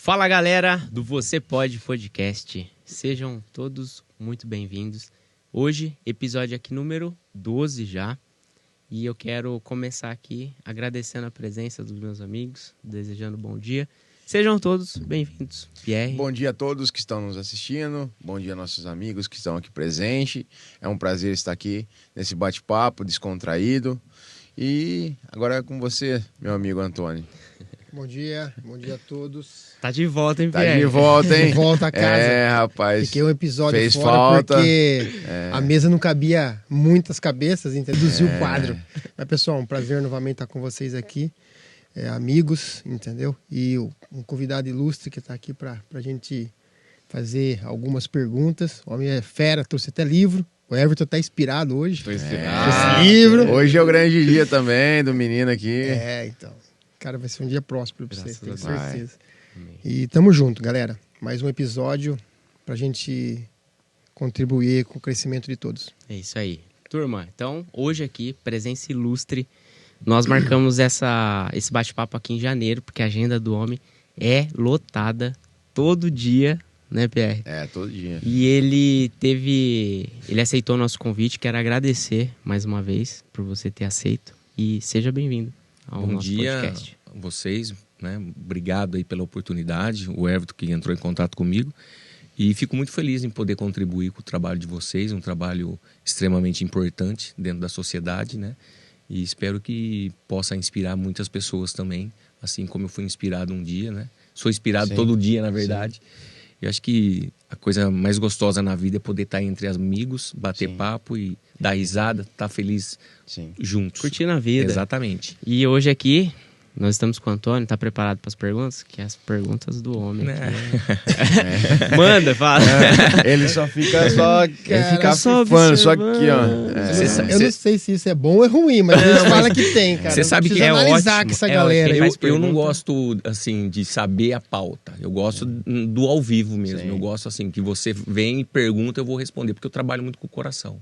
Fala galera do Você Pode Podcast, sejam todos muito bem-vindos. Hoje, episódio aqui número 12 já, e eu quero começar aqui agradecendo a presença dos meus amigos, desejando bom dia. Sejam todos bem-vindos, Pierre. Bom dia a todos que estão nos assistindo, bom dia a nossos amigos que estão aqui presentes. É um prazer estar aqui nesse bate-papo descontraído. E agora é com você, meu amigo Antônio. Bom dia a todos. Tá de volta, hein, Tá Pierre? de volta, hein? De volta a casa. É, rapaz. Fiquei um episódio fez fora falta. porque a mesa não cabia muitas cabeças, entendeu? Reduziu o quadro. Mas, pessoal, um prazer novamente estar com vocês aqui. Amigos, entendeu? E um convidado ilustre que está aqui para a gente fazer algumas perguntas. O homem é fera, trouxe até livro. O Everton tá inspirado hoje. Tô inspirado. Esse livro. Hoje é o grande dia também do menino aqui. Então. Cara, vai ser um dia próspero para vocês, tenho Graças a Deus. certeza. E tamo junto, galera. Mais um episódio pra gente contribuir com o crescimento de todos. É isso aí. Turma, então, hoje aqui, presença ilustre. Nós marcamos esse bate-papo aqui em janeiro, porque a agenda do homem é lotada todo dia, né, Pierre? É, todo dia. E ele aceitou o nosso convite. Quero agradecer mais uma vez por você ter aceito. E seja bem-vindo ao Bom nosso dia podcast. a vocês, né? Obrigado aí pela oportunidade, o Everton que entrou em contato comigo. E fico muito feliz em poder contribuir com o trabalho de vocês, um trabalho extremamente importante dentro da sociedade, né? E espero que possa inspirar muitas pessoas também, assim como eu fui inspirado um dia, né? Sou inspirado todo dia, na verdade. Eu acho que a coisa mais gostosa na vida é poder estar entre amigos, bater papo e dar risada, estar feliz juntos. Curtindo a vida. Exatamente. E hoje aqui, nós estamos com o Antônio. Tá preparado para as perguntas? Que é as perguntas do homem. Aqui. Manda, fala. Ele só fica só observando. só aqui, ó. Eu não sei se isso é bom ou é ruim, mas eles falam que tem, cara. Você sabe que Precisa é analisar ótimo. com essa É galera. ótimo. Faz Eu não pergunta. gosto, assim, de saber a pauta. Eu gosto do ao vivo mesmo. Eu gosto, assim, que você vem e pergunta, eu vou responder. Porque eu trabalho muito com o coração.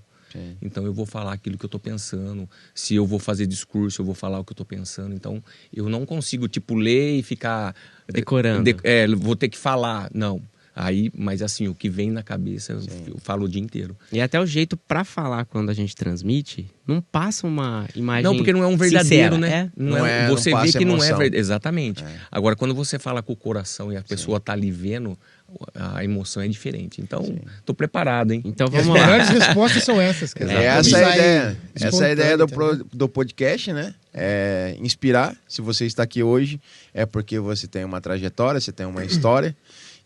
Então, eu vou falar aquilo que eu tô pensando. Se eu vou fazer discurso, eu vou falar o que eu tô pensando. Então, eu não consigo, tipo, ler e ficar... Decorando. Vou ter que falar. Não. Aí, mas assim, o que vem na cabeça, eu falo o dia inteiro. E até o jeito pra falar quando a gente transmite, não passa uma imagem Não, porque não é um verdadeiro, sincera, né? Você não vê passa que não é emoção. verdadeiro. Exatamente. Agora, quando você fala com o coração e a pessoa tá ali vendo, a emoção é diferente. Então, tô preparado, hein? Então E as vamos lá. melhores respostas são essas, cara. Essa é a Sai ideia. Essa é a ideia espontâneo, do podcast, né? É inspirar. Se você está aqui hoje, é porque você tem uma trajetória, você tem uma história.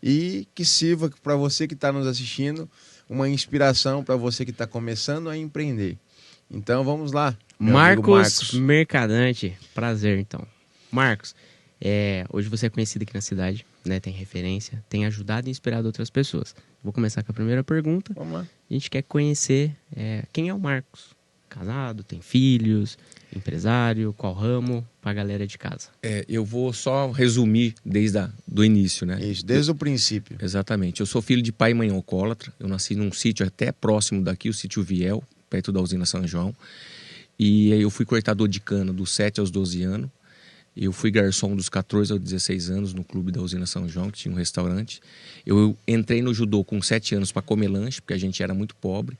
E que sirva para você que está nos assistindo uma inspiração para você que está começando a empreender. Então vamos lá. meu amigo Marcos Mercadante, prazer então. Marcos, hoje você é conhecido aqui na cidade, né? Tem referência, tem ajudado e inspirado outras pessoas. Vou começar com a primeira pergunta. Vamos lá. A gente quer conhecer quem é o Marcos. Casado, tem filhos, empresário, qual ramo, pra galera de casa. Eu vou só resumir desde do início, né? Isso, desde o princípio. Exatamente. Eu sou filho de pai e mãe alcoólatra. Eu nasci num sítio até próximo daqui, o sítio Viel, perto da usina São João. E aí eu fui cortador de cana dos 7 aos 12 anos. Eu fui garçom dos 14 aos 16 anos no clube da usina São João, que tinha um restaurante. Eu entrei no judô com 7 anos para comer lanche, porque a gente era muito pobre.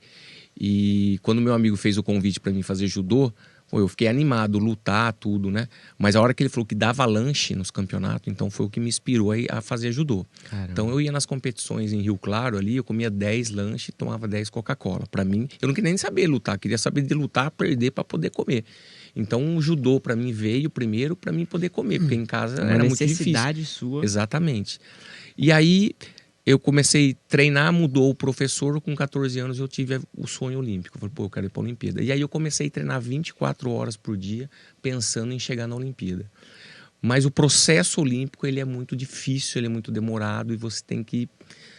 E quando meu amigo fez o convite para mim fazer judô, eu fiquei animado, lutar, tudo, né? Mas a hora que ele falou que dava lanche nos campeonatos, então foi o que me inspirou a fazer judô. Caramba. Então eu ia nas competições em Rio Claro ali, eu comia 10 lanches e tomava 10 Coca-Cola. Para mim, eu não queria nem saber lutar, queria saber de lutar, perder para poder comer. Então o judô para mim veio primeiro para mim poder comer, porque em casa Uma era muito difícil. necessidade sua. Exatamente. E aí eu comecei a treinar, mudou o professor, com 14 anos eu tive o sonho olímpico. Eu falei, eu quero ir para a Olimpíada. E aí eu comecei a treinar 24 horas por dia, pensando em chegar na Olimpíada. Mas o processo olímpico, ele é muito difícil, ele é muito demorado e você tem que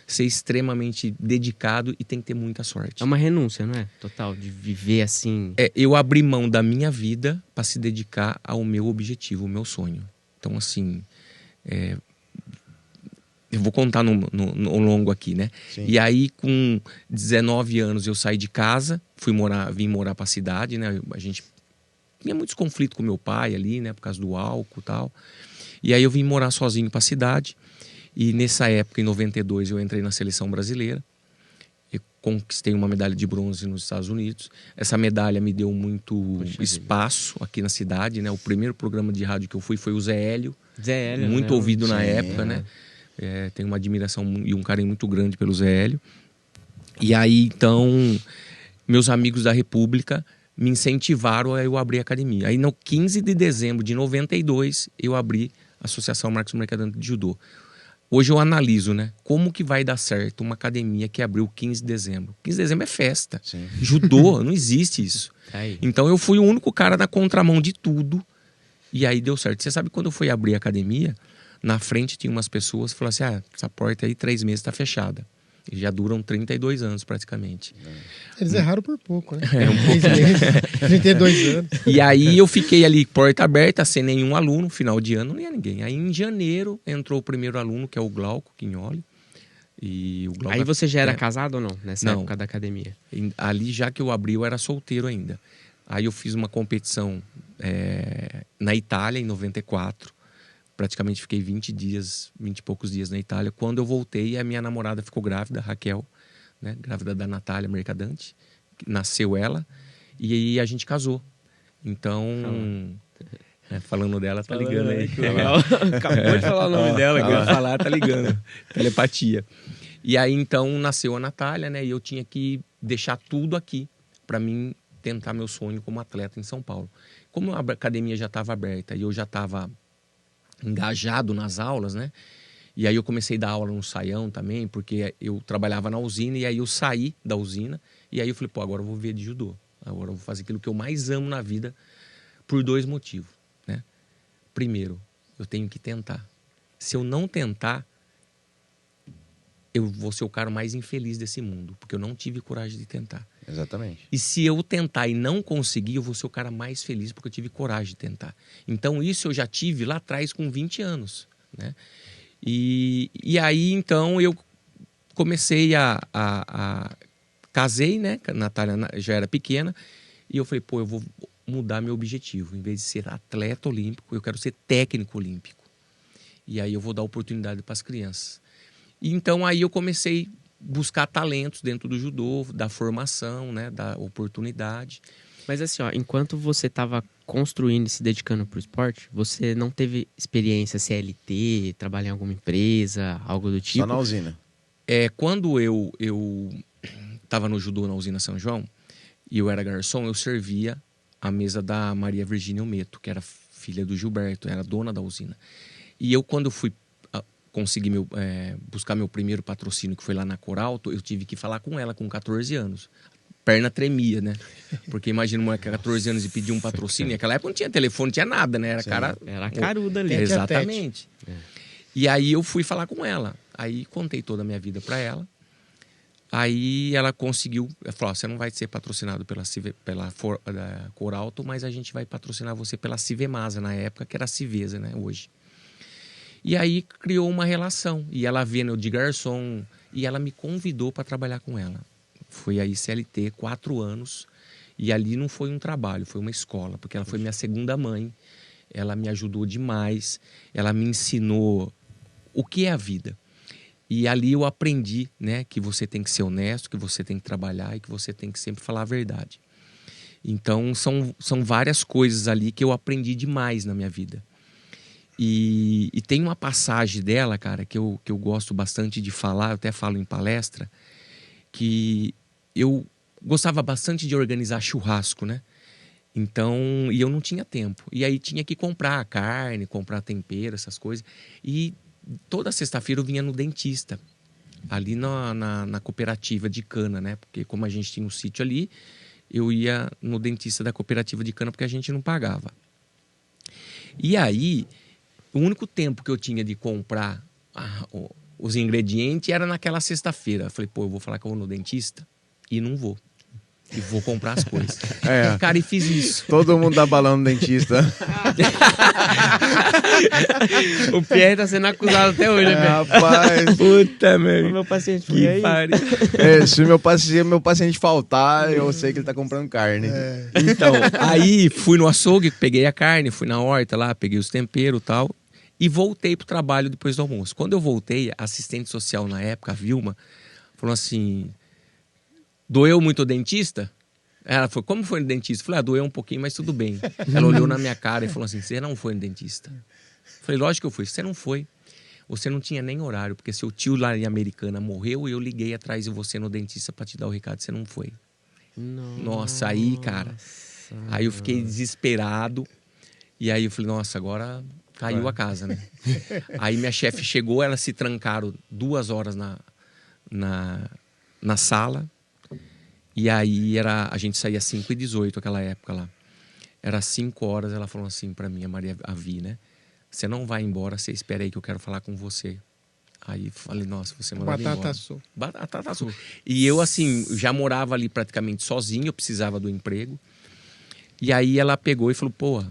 ser extremamente dedicado e tem que ter muita sorte. É uma renúncia, não é? Total, de viver assim. Eu abri mão da minha vida para se dedicar ao meu objetivo, ao meu sonho. Então, assim, eu vou contar no longo aqui, né? Sim. E aí, com 19 anos, eu saí de casa, vim morar para a cidade, né? A gente tinha muitos conflitos com meu pai ali, né? Por causa do álcool e tal. E aí eu vim morar sozinho para a cidade. E nessa época, em 92, eu entrei na seleção brasileira. Eu conquistei uma medalha de bronze nos Estados Unidos. Essa medalha me deu muito espaço aqui na cidade, né? O primeiro programa de rádio que eu fui foi o Zé Hélio. Zé Hélio, muito né? ouvido na Sim, época, né? Tenho uma admiração e um carinho muito grande pelo Zé Hélio. E aí, então, meus amigos da República me incentivaram a eu abrir a academia. Aí, no 15 de dezembro de 92, eu abri a Associação Marcos Mercadante de Judô. Hoje eu analiso, né? Como que vai dar certo uma academia que abriu 15 de dezembro? 15 de dezembro é festa. Sim. Judô, não existe isso. Tá aí. Então eu fui o único cara na contramão de tudo. E aí deu certo. Você sabe quando eu fui abrir a academia, na frente tinha umas pessoas que falaram assim, essa porta aí 3 meses tá fechada. E já duram 32 anos praticamente. Eles erraram por pouco, né? 3 meses, 32 anos. E aí eu fiquei ali, porta aberta, sem nenhum aluno. Final de ano não ia ninguém. Aí em janeiro entrou o primeiro aluno, que é o Glauco Quignoli. E o Glauco, Aí você já era casado ou não? Nessa Não. época da academia? Ali já que eu abri, eu era solteiro ainda. Aí eu fiz uma competição na Itália, em 94. Praticamente fiquei 20 e poucos dias na Itália. Quando eu voltei, a minha namorada ficou grávida, Raquel, né? Grávida da Natália Mercadante. Nasceu ela e aí a gente casou. Então, falando dela, tá ligando aí. Que legal. Acabou de falar o nome dela. Que eu ia falar, tá ligando. Telepatia. E aí, então, nasceu a Natália, né? E eu tinha que deixar tudo aqui para mim tentar meu sonho como atleta em São Paulo. Como a academia já estava aberta e eu já estava engajado nas aulas, né? E aí eu comecei a dar aula no Saião também, porque eu trabalhava na usina e aí eu saí da usina e aí eu falei, agora eu vou viver de judô. Agora eu vou fazer aquilo que eu mais amo na vida por 2 motivos, né? Primeiro, eu tenho que tentar. Se eu não tentar, eu vou ser o cara mais infeliz desse mundo, porque eu não tive coragem de tentar. Exatamente. E se eu tentar e não conseguir, eu vou ser o cara mais feliz porque eu tive coragem de tentar. Então isso eu já tive lá atrás com 20 anos, né? E aí então eu comecei casei, né? A Natália já era pequena e eu falei, eu vou mudar meu objetivo. Em vez de ser atleta olímpico, eu quero ser técnico olímpico. E aí eu vou dar oportunidade para as crianças. E então aí eu comecei buscar talentos dentro do judô, da formação, né, da oportunidade. Mas assim, enquanto você estava construindo e se dedicando para o esporte, você não teve experiência CLT, trabalhar em alguma empresa, algo do tipo? Só na usina. Quando eu estava no judô na usina São João e eu era garçom, eu servia a mesa da Maria Virgínia Ometo, que era filha do Gilberto, era dona da usina. E eu, quando fui consegui buscar meu primeiro patrocínio, que foi lá na Coralto, eu tive que falar com ela com 14 anos. Perna tremia, né? Porque imagina uma moleque com 14 anos e pedir um patrocínio. Naquela época não tinha telefone, não tinha nada, né? Era caruda ali. Exatamente. E aí eu fui falar com ela. Aí contei toda a minha vida para ela. Aí ela conseguiu... Ela falou, você não vai ser patrocinado pela Coralto, mas a gente vai patrocinar você pela Civemasa, na época, que era a Civesa, né? Hoje. E aí criou uma relação. E ela vendo eu de garçom. E ela me convidou para trabalhar com ela. Foi aí CLT, 4 anos. E ali não foi um trabalho, foi uma escola. Porque ela foi minha segunda mãe. Ela me ajudou demais. Ela me ensinou o que é a vida. E ali eu aprendi, né, que você tem que ser honesto, que você tem que trabalhar e que você tem que sempre falar a verdade. Então são várias coisas ali que eu aprendi demais na minha vida. E tem uma passagem dela, cara, que eu gosto bastante de falar, eu até falo em palestra, que eu gostava bastante de organizar churrasco, né? Então, e eu não tinha tempo. E aí tinha que comprar carne, comprar tempero, essas coisas. E toda sexta-feira eu vinha no dentista, ali na cooperativa de cana, né? Porque como a gente tinha um sítio ali, eu ia no dentista da cooperativa de cana porque a gente não pagava. E aí... O único tempo que eu tinha de comprar os ingredientes era naquela sexta-feira. Eu falei, eu vou falar que eu vou no dentista e não vou. E vou comprar as coisas. Cara, e fiz isso. Todo mundo dá balão no dentista. O Pierre tá sendo acusado até hoje, né, Pierre? Rapaz. Puta merda. O meu paciente foi aí. Que Se meu paciente faltar, eu sei que ele tá comprando carne. Então, aí fui no açougue, peguei a carne, fui na horta lá, peguei os temperos e tal. E voltei pro trabalho depois do almoço. Quando eu voltei, a assistente social na época, a Vilma, falou assim, doeu muito o dentista? Ela falou, como foi no dentista? Eu falei, doeu um pouquinho, mas tudo bem. Ela olhou na minha cara e falou assim, você não foi no dentista? Eu falei, lógico que eu fui. Você não foi. Você não tinha nem horário, porque seu tio lá em Americana morreu e eu liguei atrás de você no dentista para te dar o recado, você não foi. Nossa, aí, cara, aí eu fiquei desesperado. E aí eu falei, nossa, agora caiu a casa, né? Aí minha chefe chegou, elas se trancaram 2 horas na sala. E aí a gente saía às 5h18 aquela época lá. Era 5 horas, ela falou assim pra mim, a Maria Avi, né? Você não vai embora, você espera aí que eu quero falar com você. Aí falei, nossa, você mandou embora. Batata assou. Batata assou. E eu, assim, já morava ali praticamente sozinho, eu precisava do emprego. E aí ela pegou e falou, pô,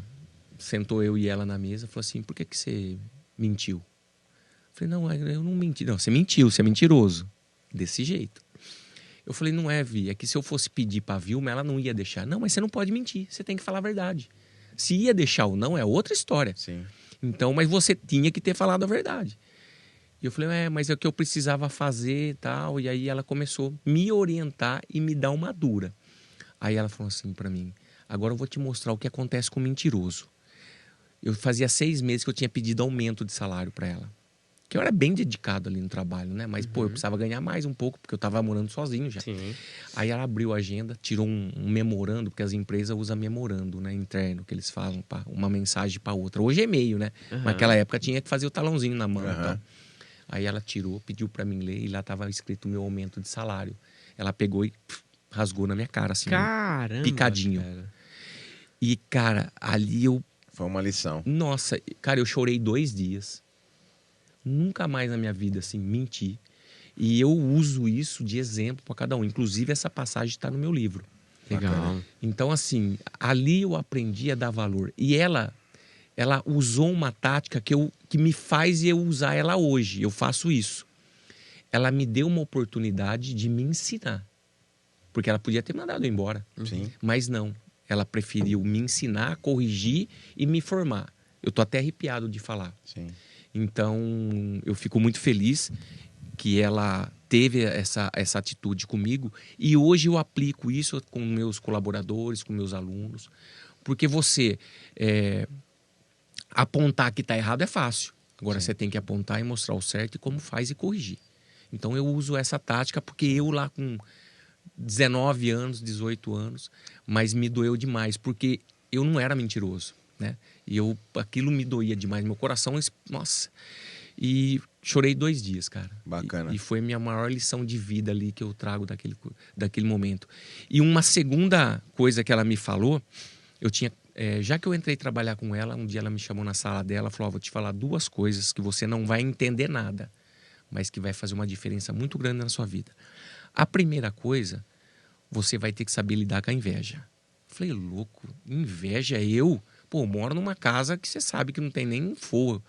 sentou eu e ela na mesa, falou assim, por que você mentiu? Eu falei, não, eu não menti. Não, você mentiu, você é mentiroso. Desse jeito. Eu falei, não é, Vi, é que se eu fosse pedir pra Vilma, ela não ia deixar. Não, mas você não pode mentir, você tem que falar a verdade. Se ia deixar ou não, é outra história. Sim. Então, mas você tinha que ter falado a verdade. E eu falei, mas é o que eu precisava fazer e tal. E aí ela começou a me orientar e me dar uma dura. Aí ela falou assim pra mim, agora eu vou te mostrar o que acontece com o mentiroso. Eu fazia 6 meses que eu tinha pedido aumento de salário pra ela. Que eu era bem dedicado ali no trabalho, né? Mas, pô, eu precisava ganhar mais um pouco, porque eu tava morando sozinho já. Sim. Aí ela abriu a agenda, tirou um memorando, porque as empresas usam memorando, né? Interno, que eles falam, uma mensagem para outra. Hoje é e-mail, né? Mas naquela época tinha que fazer o talãozinho na mão e tal. Aí ela tirou, pediu para mim ler, e lá tava escrito o meu aumento de salário. Ela pegou e rasgou na minha cara, assim. Caramba, picadinho. Cara. E, cara, ali eu... Foi uma lição. Nossa, cara, eu chorei 2 dias. Nunca mais na minha vida, assim, menti. E eu uso isso de exemplo para cada um. Inclusive, essa passagem está no meu livro. Legal. Bacana. Então, assim, ali eu aprendi a dar valor. E ela usou uma tática que me faz eu usar ela hoje. Eu faço isso. Ela me deu uma oportunidade de me ensinar. Porque ela podia ter mandado eu embora. Sim. Mas não. Ela preferiu me ensinar, corrigir e me formar. Eu tô até arrepiado de falar. Sim. Então, eu fico muito feliz que ela teve essa atitude comigo. E hoje eu aplico isso com meus colaboradores, com meus alunos. Porque você apontar que está errado é fácil. Agora, você tem que apontar e mostrar o certo e como faz e corrigir. Então, eu uso essa tática porque eu lá com 19 anos, 18 anos, mas me doeu demais. Porque eu não era mentiroso, né? E aquilo me doía demais. Meu coração, nossa. E chorei 2 dias, cara. Bacana. E foi minha maior lição de vida ali que eu trago daquele momento. E uma segunda coisa que ela me falou, eu tinha... já que eu entrei trabalhar com ela, um dia ela me chamou na sala dela, falou, vou te falar 2 coisas que você não vai entender nada, mas que vai fazer uma diferença muito grande na sua vida. A primeira coisa, você vai ter que saber lidar com a inveja. Eu falei, louco, inveja eu? Pô, eu moro numa casa que você sabe que não tem nem forro,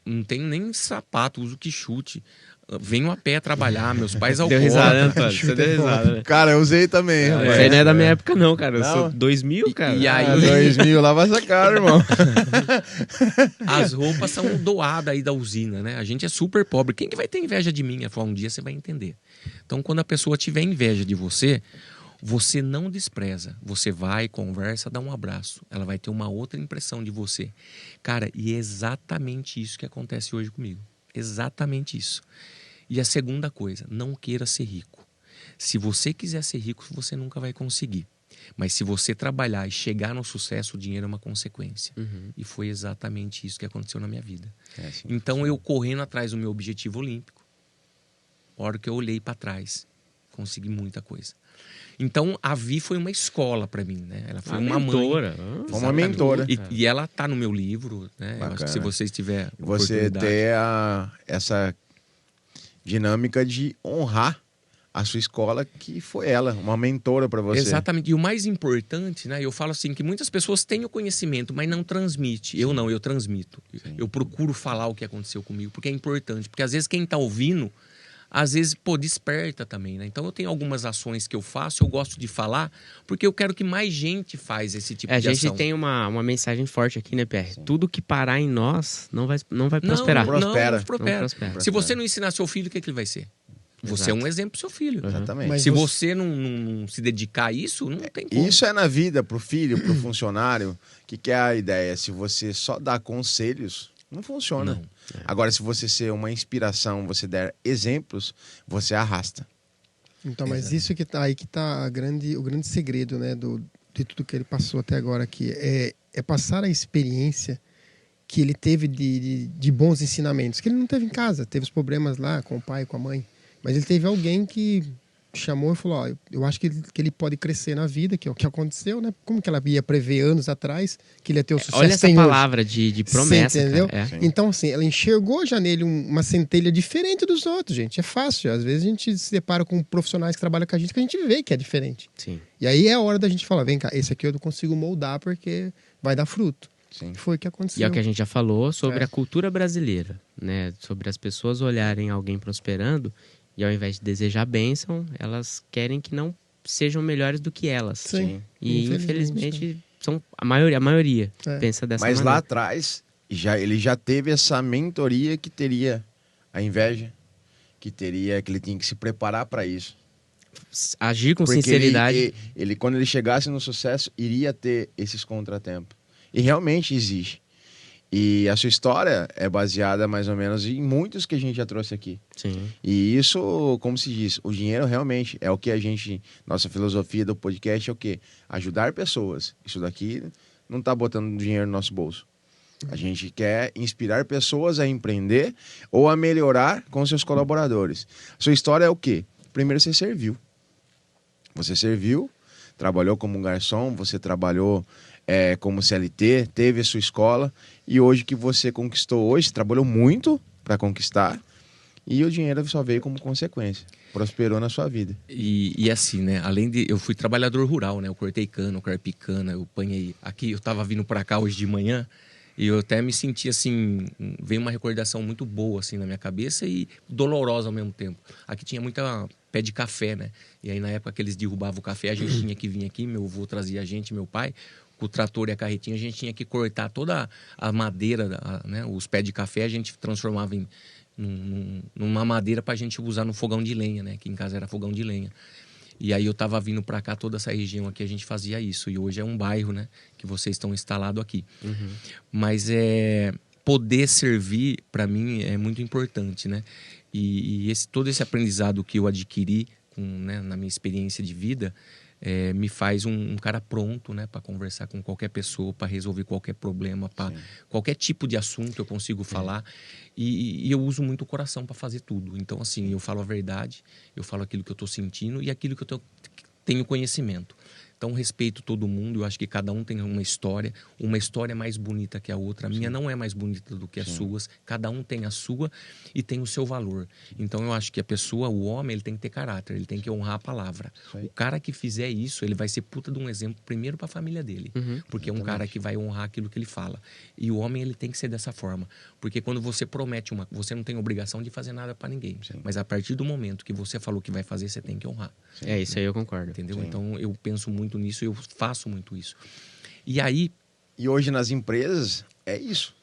não tem nem sapato, uso que chute. Venho a pé trabalhar, meus pais Deu risada, né, alcoólatras. Antônio? Você deu risada, né? Cara, eu usei também, rapaz. Você não é da minha época, não, cara. Eu Não? sou 2000, cara. E aí- 2000, lava essa cara, irmão. As roupas são doadas aí da usina, né? A gente é super pobre. Quem que vai ter inveja de mim? Ela falou, um dia você vai entender. Então, quando a pessoa tiver inveja de você, você não despreza. Você vai, conversa, dá um abraço. Ela vai ter uma outra impressão de você. Cara, e é exatamente isso que acontece hoje comigo. Exatamente isso. E a segunda coisa, não queira ser rico. Se você quiser ser rico, você nunca vai conseguir. Mas se você trabalhar e chegar no sucesso, o dinheiro é uma consequência. E foi exatamente isso que aconteceu na minha vida. Sim. Então, eu correndo atrás do meu objetivo olímpico, a hora que eu olhei para trás, consegui muita coisa. Então, a Vi foi uma escola para mim, né? Ela foi uma mentora. mãe. Foi uma Exatamente. mentora. E ela tá no meu livro, né? Eu acho Bacana. que se vocês tiverem Você oportunidade... ter essa dinâmica de honrar a sua escola, que foi ela, uma mentora para você. Exatamente. E o mais importante, né? Eu falo assim, que muitas pessoas têm o conhecimento, mas não transmite. Eu não, eu transmito. Sim. Eu procuro falar o que aconteceu comigo, porque é importante. Porque às vezes quem tá ouvindo, às vezes, desperta também, né? Então eu tenho algumas ações que eu faço, eu gosto de falar, porque eu quero que mais gente faz esse tipo de A ação. gente tem uma mensagem forte aqui, né, PR? Tudo que parar em nós não vai prosperar. Não prospera. Não prospera. Não prospera. Se você não ensinar seu filho, o que ele vai ser? Você é um exemplo pro seu filho. Exatamente. Mas Se você não se dedicar a isso, não tem como. Isso é na vida, pro filho, pro funcionário. O que é a ideia? Se você só dá conselhos, não funciona. Não. Agora, se você ser uma inspiração, você der exemplos, você arrasta. Então, mas isso que tá aí que tá o grande segredo, né, de tudo que ele passou até agora aqui. É passar a experiência que ele teve de bons ensinamentos, que ele não teve em casa, teve os problemas lá com o pai, com a mãe. Mas ele teve alguém que chamou e falou, ó, eu acho que ele pode crescer na vida, que é o que aconteceu, né? Como que ela ia prever anos atrás que ele ia ter o sucesso Olha essa que tem hoje? palavra de promessa, Você entendeu? cara. É. Sim. Então, assim, ela enxergou já nele uma centelha diferente dos outros, gente. É fácil. Às vezes a gente se depara com profissionais que trabalham com a gente que a gente vê que é diferente. Sim. E aí é a hora da gente falar, vem cá, esse aqui eu não consigo moldar porque vai dar fruto. Sim. Foi o que aconteceu. E é o que a gente já falou sobre É. a cultura brasileira, né? Sobre as pessoas olharem alguém prosperando e ao invés de desejar bênção, elas querem que não sejam melhores do que elas. Sim. E Infelizmente, infelizmente são a maioria É. pensa dessa Mas lá maneira. atrás, ele já teve essa mentoria que teria a inveja, que ele tinha que se preparar para isso. Agir com Porque sinceridade. ele, quando ele chegasse no sucesso, iria ter esses contratempos. E realmente existe. E a sua história é baseada mais ou menos em muitos que a gente já trouxe aqui. Sim. E isso, como se diz, o dinheiro realmente é o que nossa filosofia do podcast é o quê? Ajudar pessoas. Isso daqui não está botando dinheiro no nosso bolso. A gente quer inspirar pessoas a empreender ou a melhorar com seus colaboradores. Sua história é o quê? Primeiro você serviu. Você serviu, trabalhou como garçom, você trabalhou como CLT, teve a sua escola e hoje que você conquistou hoje, trabalhou muito para conquistar e o dinheiro só veio como consequência. Prosperou na sua vida. E assim, né? Além de... Eu fui trabalhador rural, né? Eu cortei cana, eu carpi cana, eu apanhei... Aqui, eu tava vindo para cá hoje de manhã e eu até me senti assim... Veio uma recordação muito boa, assim, na minha cabeça e dolorosa ao mesmo tempo. Aqui tinha muita pé de café, né? E aí, na época que eles derrubavam o café, a gente tinha que vir aqui, meu avô trazia a gente, meu pai... Com o trator e a carretinha, a gente tinha que cortar toda a madeira, né? Os pés de café, a gente transformava numa madeira para a gente usar no fogão de lenha, né? Que em casa era fogão de lenha. E aí eu tava vindo para cá, toda essa região aqui, a gente fazia isso. E hoje é um bairro, né? Que vocês estão instalados aqui. Uhum. Mas poder servir, para mim, é muito importante, né? E todo esse aprendizado que eu adquiri né, na minha experiência de vida... me faz um cara pronto, né, para conversar com qualquer pessoa, para resolver qualquer problema, para qualquer tipo de assunto eu consigo falar. E eu uso muito o coração para fazer tudo. Então, assim, eu falo a verdade, eu falo aquilo que eu estou sentindo e aquilo que eu tenho conhecimento. Então, respeito todo mundo. Eu acho que cada um tem uma história mais bonita que a outra. A minha não é mais bonita do que as suas. Cada um tem a sua e tem o seu valor. Então, eu acho que a pessoa, o homem, ele tem que ter caráter. Ele tem que honrar a palavra. O cara que fizer isso, ele vai ser puta de um exemplo primeiro para a família dele. Uhum. Porque é um cara que vai honrar aquilo que ele fala. E o homem, ele tem que ser dessa forma. Porque quando você promete você não tem obrigação de fazer nada para ninguém. Mas a partir do momento que você falou que vai fazer, você tem que honrar. É, isso aí eu concordo. Entendeu? Sim. Então, eu penso muito nisso, eu faço muito isso. E aí... E hoje nas empresas é isso,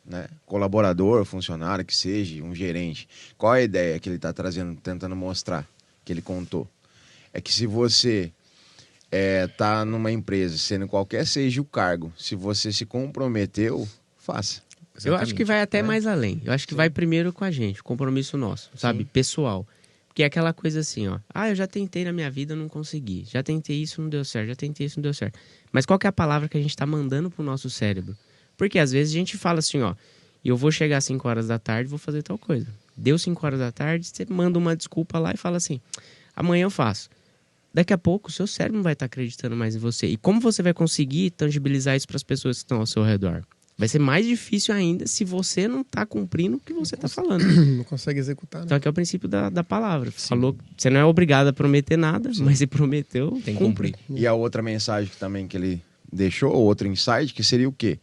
né? Colaborador, funcionário, que seja, um gerente. Qual é a ideia que ele está trazendo, tentando mostrar, que ele contou? É que se você tá numa empresa, sendo qualquer seja o cargo, se você se comprometeu, faça. Eu acho que vai até né? mais além. Eu acho que vai primeiro com a gente, compromisso nosso, sabe? Pessoal. Porque é aquela coisa assim, ó. Ah, eu já tentei na minha vida, não consegui. Já tentei isso, não deu certo. Já tentei isso, não deu certo. Mas qual que é a palavra que a gente tá mandando pro nosso cérebro? Porque às vezes a gente fala assim, ó. Eu vou chegar às 5 horas da tarde, vou fazer tal coisa. Deu 5 horas da tarde, você manda uma desculpa lá e fala assim, amanhã eu faço. Daqui a pouco o seu cérebro não vai estar acreditando mais em você. E como você vai conseguir tangibilizar isso para as pessoas que estão ao seu redor? Vai ser mais difícil ainda se você não tá cumprindo o que você tá falando. Não consegue executar, né? Então aqui é o princípio da palavra. Falou, você não é obrigado a prometer nada, mas se prometeu, tem que cumpre. cumprir. E a outra mensagem também que ele deixou, outro insight, que seria o quê?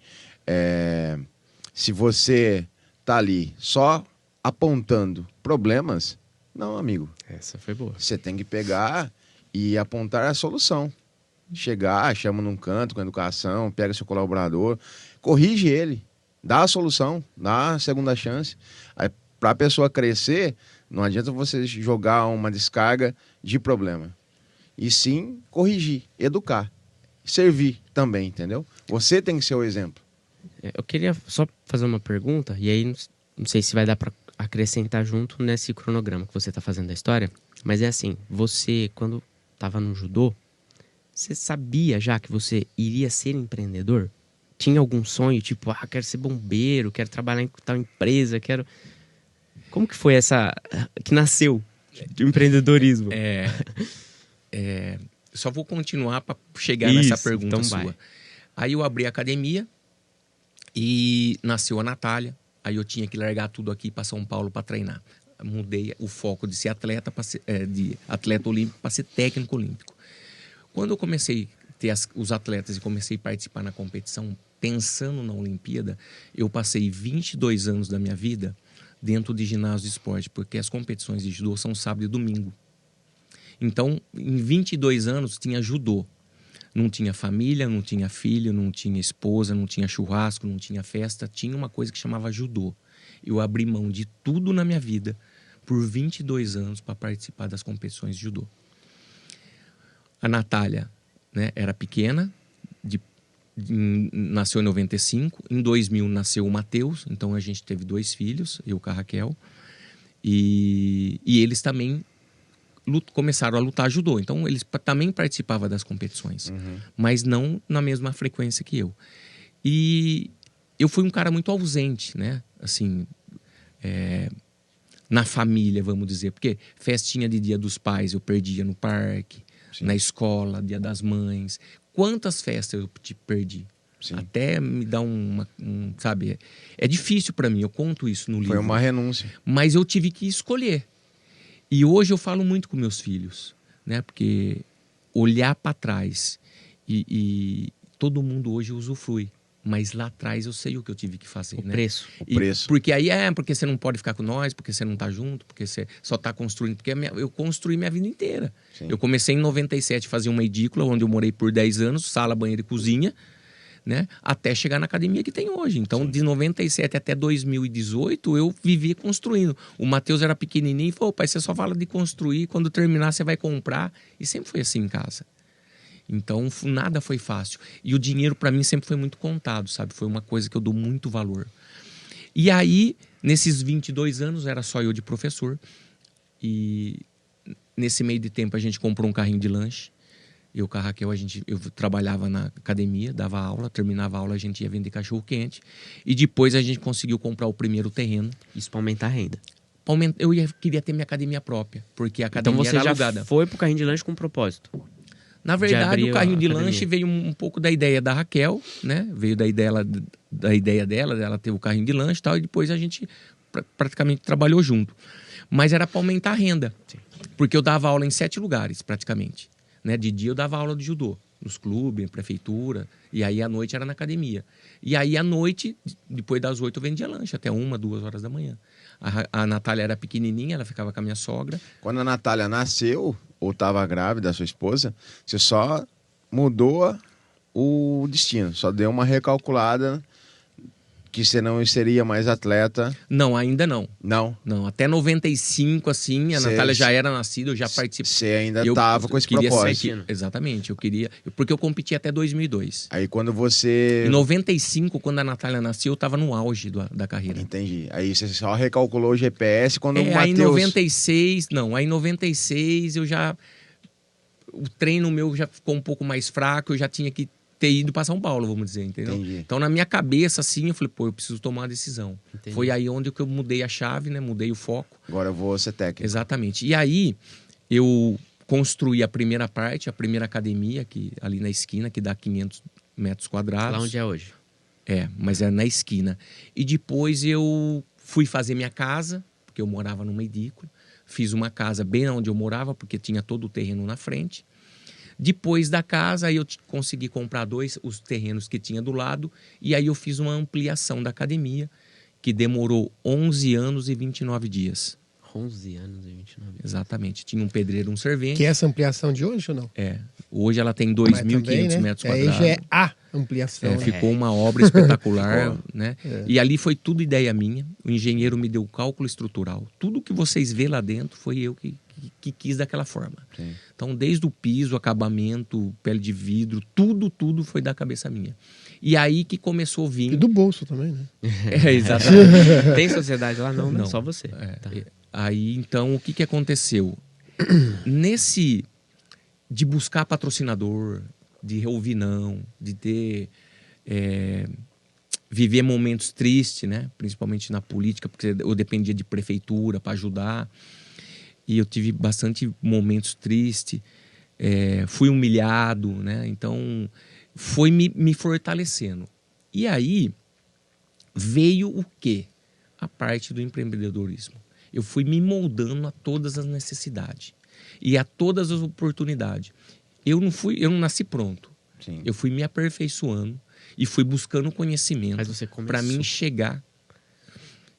Se você tá ali só apontando problemas, Não, amigo. Essa foi boa. Você tem que pegar e apontar a solução. Chegar, chama num canto com educação, pega seu colaborador, corrige ele, dá a solução, dá a segunda chance. Para a pessoa crescer, não adianta você jogar uma descarga de problema. E sim corrigir, educar, servir também, entendeu? Você tem que ser o exemplo. Eu queria só fazer uma pergunta, e aí não sei se vai dar para acrescentar junto nesse cronograma que você está fazendo da história, mas é assim, você, quando estava no judô, você sabia já que você iria ser empreendedor? Tinha algum sonho, tipo, quero ser bombeiro, quero trabalhar em tal empresa, quero... Como que foi essa... que nasceu de empreendedorismo? Só vou continuar para chegar Isso, nessa pergunta então sua. vai. Aí eu abri a academia e nasceu a Natália. Aí eu tinha que largar tudo aqui para São Paulo para treinar. Mudei o foco de ser atleta, de atleta olímpico para ser técnico olímpico. Quando eu comecei a ter os atletas e comecei a participar na competição, pensando na Olimpíada, eu passei 22 anos da minha vida dentro de ginásio de esporte, porque as competições de judô são sábado e domingo. Então, em 22 anos, tinha judô. Não tinha família, não tinha filho, não tinha esposa, não tinha churrasco, não tinha festa. Tinha uma coisa que chamava judô. Eu abri mão de tudo na minha vida por 22 anos para participar das competições de judô. A Natália, né, era pequena, nasceu em 95. Em 2000 nasceu o Matheus, então a gente teve 2 filhos, eu com a Raquel. E eles também começaram a lutar judô. Então, eles também participavam das competições, mas não na mesma frequência que eu. E eu fui um cara muito ausente, né? Assim, na família, vamos dizer. Porque festinha de Dia dos Pais eu perdia no parque, sim, na escola, Dia das Mães. Quantas festas eu te perdi? Sim. Até me dá sabe? É difícil para mim, eu conto isso no livro. Foi uma renúncia. Mas eu tive que escolher. E hoje eu falo muito com meus filhos, né? Porque olhar para trás e todo mundo hoje usufrui. Mas lá atrás eu sei o que eu tive que fazer, o né? Preço. O preço. Porque aí porque você não pode ficar com nós, porque você não tá junto, porque você só tá construindo. Porque eu construí minha vida inteira. Sim. Eu comecei em 97 a fazer uma edícula, onde eu morei por 10 anos, sala, banheiro e cozinha, né? Até chegar na academia que tem hoje. Então, sim, de 97 até 2018, eu vivia construindo. O Matheus era pequenininho e falou, pai, você só fala de construir, quando terminar você vai comprar. E sempre foi assim em casa. Então, nada foi fácil. E o dinheiro, para mim, sempre foi muito contado, sabe? Foi uma coisa que eu dou muito valor. E aí, nesses 22 anos, era só eu de professor. E nesse meio de tempo, a gente comprou um carrinho de lanche. Eu com a Raquel, eu trabalhava na academia, dava aula, terminava a aula, a gente ia vender cachorro-quente. E depois a gente conseguiu comprar o primeiro terreno. Isso para aumentar a renda. Queria ter minha academia própria, porque a academia então você era já alugada. Foi pro carrinho de lanche com propósito? Na verdade, o carrinho de lanche veio um pouco da ideia da Raquel, né? Veio da ideia dela ter o carrinho de lanche e tal, e depois a gente praticamente trabalhou junto. Mas era para aumentar a renda, sim, porque eu dava aula em 7 lugares, praticamente. Né? De dia eu dava aula de judô, nos clubes, prefeitura, e aí à noite era na academia. E aí à noite, depois das 8, eu vendia lanche, até 1, 2 horas da manhã. A Natália era pequenininha, ela ficava com a minha sogra. Quando a Natália nasceu, ou estava grávida, a sua esposa, você só mudou o destino, só deu uma recalculada que você não seria mais atleta. Não, ainda não. Não? Não, até 95, assim, a Natália já era nascida, eu já participei. Você ainda estava com esse propósito. Exatamente, eu queria... Porque eu competi até 2002. Aí quando você... Em 95, quando a Natália nasceu, eu estava no auge da carreira. Entendi. Aí você só recalculou o GPS quando o Matheus... Aí em 96 eu já... O treino meu já ficou um pouco mais fraco, eu já tinha que ter ido para São Paulo, vamos dizer, entendeu? Entendi. Então, na minha cabeça, assim, eu falei, eu preciso tomar uma decisão. Entendi. Foi aí onde eu mudei a chave, né? Mudei o foco. Agora eu vou ser técnico. Exatamente. E aí, eu construí a primeira parte, a primeira academia, ali na esquina, que dá 500 metros quadrados. Lá onde é hoje. Mas era na esquina. E depois eu fui fazer minha casa, porque eu morava numa edícula. Fiz uma casa bem onde eu morava, porque tinha todo o terreno na frente. Depois da casa, aí eu consegui comprar os terrenos que tinha do lado. E aí eu fiz uma ampliação da academia, que demorou 11 anos e 29 dias. 11 anos e 29 dias. Exatamente. Tinha um pedreiro, um servente. Que é essa ampliação de hoje ou não? Hoje ela tem Mas também, 2.500 metros Aí quadrados. já é a ampliação. né? Ficou uma obra espetacular, né? E ali foi tudo ideia minha. O engenheiro me deu o cálculo estrutural. Tudo que vocês vê lá dentro foi eu que quis daquela forma. Sim. Então, desde o piso, acabamento, pele de vidro, tudo foi da cabeça minha. E aí que começou a vir... E do bolso também, né? Exatamente. Tem sociedade lá? Não, Não. Só você. Tá. Aí, então, o que aconteceu? Nesse... de buscar patrocinador, de ouvir não, de ter... viver momentos tristes, né? Principalmente na política, porque eu dependia de prefeitura para ajudar. E eu tive bastante momentos tristes. Fui humilhado, né? Então, foi me fortalecendo. E aí, veio o quê? A parte do empreendedorismo. Eu fui me moldando a todas as necessidades e a todas as oportunidades. Eu não nasci pronto. Sim. Eu fui me aperfeiçoando e fui buscando conhecimento Mas você começou. para mim chegar.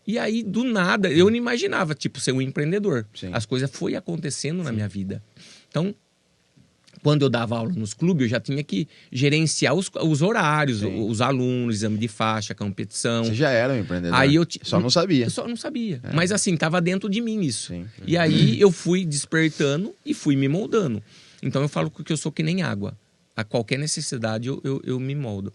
E aí, do nada, eu não imaginava, tipo, ser um empreendedor. Sim. As coisas foram acontecendo na minha vida. Então, quando eu dava aula nos clubes, eu já tinha que gerenciar os horários, Sim. os alunos, exame de faixa, competição. Você já era um empreendedor. Aí eu Só não sabia. Eu só não sabia. Mas assim, tava dentro de mim isso. Sim. E aí eu fui despertando e fui me moldando. Então eu falo que eu sou que nem água. A qualquer necessidade eu me moldo.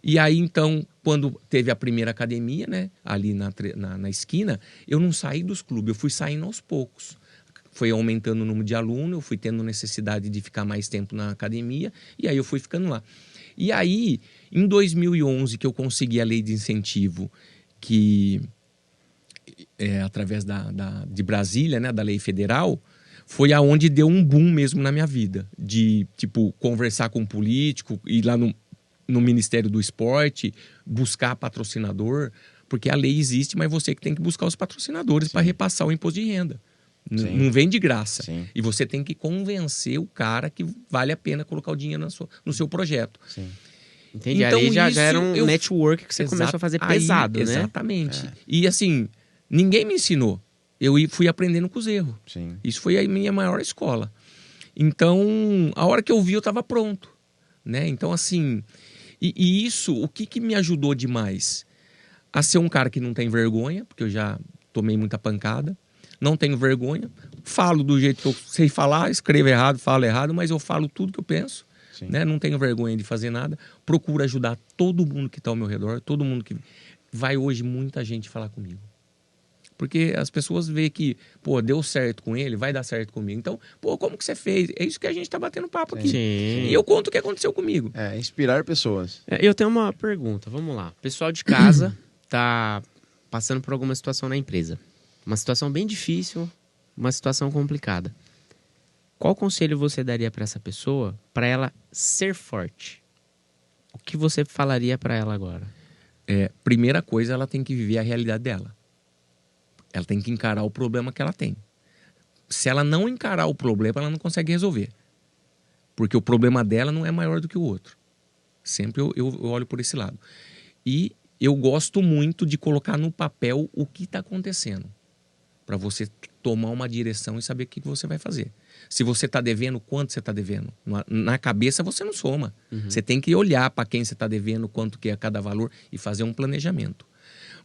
E aí então, quando teve a primeira academia, né, ali na esquina, eu não saí dos clubes, eu fui saindo aos poucos. Foi aumentando o número de alunos, eu fui tendo necessidade de ficar mais tempo na academia, e aí eu fui ficando lá. E aí, em 2011, que eu consegui a lei de incentivo, que através de Brasília, né, da lei federal, foi aonde deu um boom mesmo na minha vida. De, tipo, conversar com um político, ir lá no Ministério do Esporte, buscar patrocinador, porque a lei existe, mas você que tem que buscar os patrocinadores para repassar o imposto de renda. Não vem de graça. Sim. E você tem que convencer o cara que vale a pena colocar o dinheiro no seu projeto. Sim. Entendi. Então, Ali já isso era um eu- network que você começou a fazer pesado, né? Exatamente. E assim, ninguém me ensinou. Eu fui aprendendo com os erros. Sim. Isso foi a minha maior escola. Então, a hora que eu vi, eu estava pronto. Né? Então, assim... E isso, o que me ajudou demais? A ser um cara que não tem vergonha, porque eu já tomei muita pancada. Não tenho vergonha. Falo do jeito que eu sei falar, escrevo errado, falo errado, mas eu falo tudo que eu penso. Né? Não tenho vergonha de fazer nada. Procuro ajudar todo mundo que está ao meu redor, todo mundo que... Vai hoje muita gente falar comigo. Porque as pessoas veem que, pô, deu certo com ele, vai dar certo comigo. Então, pô, como que você fez? É isso que a gente tá batendo papo aqui. Sim. E eu conto o que aconteceu comigo. Inspirar pessoas. Eu tenho uma pergunta, vamos lá. O pessoal de casa tá passando por alguma situação na empresa. Uma situação bem difícil, uma situação complicada. Qual conselho você daria para essa pessoa, para ela ser forte? O que você falaria para ela agora? Primeira coisa, ela tem que viver a realidade dela. Ela tem que encarar o problema que ela tem. Se ela não encarar o problema, ela não consegue resolver. Porque o problema dela não é maior do que o outro. Sempre eu olho por esse lado. E eu gosto muito de colocar no papel o que está acontecendo. Para você tomar uma direção e saber o que você vai fazer. Se você está devendo, quanto você está devendo? Na cabeça você não soma. Você tem que olhar para quem você está devendo, quanto que é cada valor e fazer um planejamento.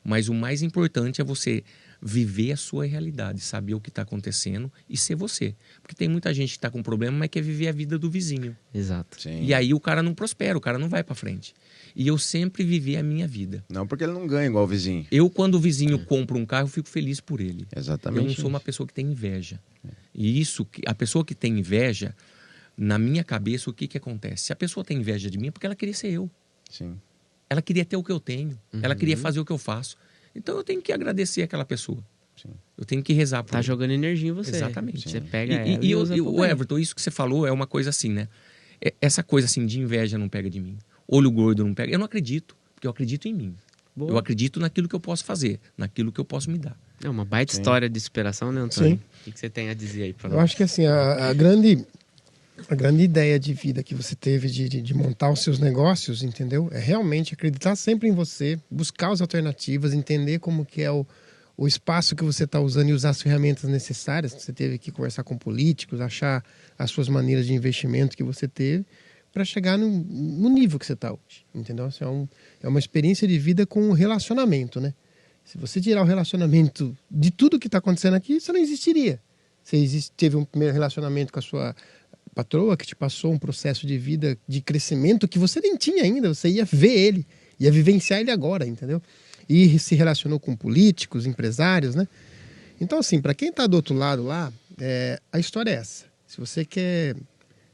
Mas o mais importante é você viver a sua realidade, saber o que está acontecendo e ser você. Porque tem muita gente que está com problema, mas quer viver a vida do vizinho. Exato. Sim. E aí o cara não prospera, o cara não vai para frente. E eu sempre vivi a minha vida. Não porque ele não ganha igual o vizinho. Eu, quando o vizinho compra um carro, eu fico feliz por ele. Exatamente. Eu não sou uma pessoa que tem inveja. E isso, a pessoa que tem inveja, na minha cabeça, o que acontece? Se a pessoa tem inveja de mim, é porque ela queria ser eu. Sim. Ela queria ter o que eu tenho. Ela queria fazer o que eu faço. Então eu tenho que agradecer aquela pessoa. Sim. Eu tenho que rezar por Tá ela. jogando energia em você. Exatamente. Você pega ela E usa pro o bem. Everton, isso que você falou é uma coisa assim, né? Essa coisa assim de inveja não pega de mim. Olho gordo não pega. Eu não acredito, porque eu acredito em mim. Boa. Eu acredito naquilo que eu posso fazer, naquilo que eu posso me dar. É uma baita história de superação, né, Antônio? Sim. O que você tem a dizer aí pra Eu nós? acho que assim, a grande ideia de vida que você teve de montar os seus negócios, entendeu? É realmente acreditar sempre em você, buscar as alternativas, entender como que é o o espaço que você está usando e usar as ferramentas necessárias. Você teve que conversar com políticos, achar as suas maneiras de investimento que você teve para chegar no nível que você está hoje, entendeu? Isso é uma experiência de vida com um relacionamento, né? Se você tirar o relacionamento de tudo que está acontecendo aqui, você não existiria. Você teve um primeiro relacionamento com a sua patroa que te passou um processo de vida, de crescimento que você nem tinha ainda. Você ia ver ele, ia vivenciar ele agora, entendeu? E se relacionou com políticos, empresários, né? Então, assim, para quem está do outro lado lá, a história é essa. Se você quer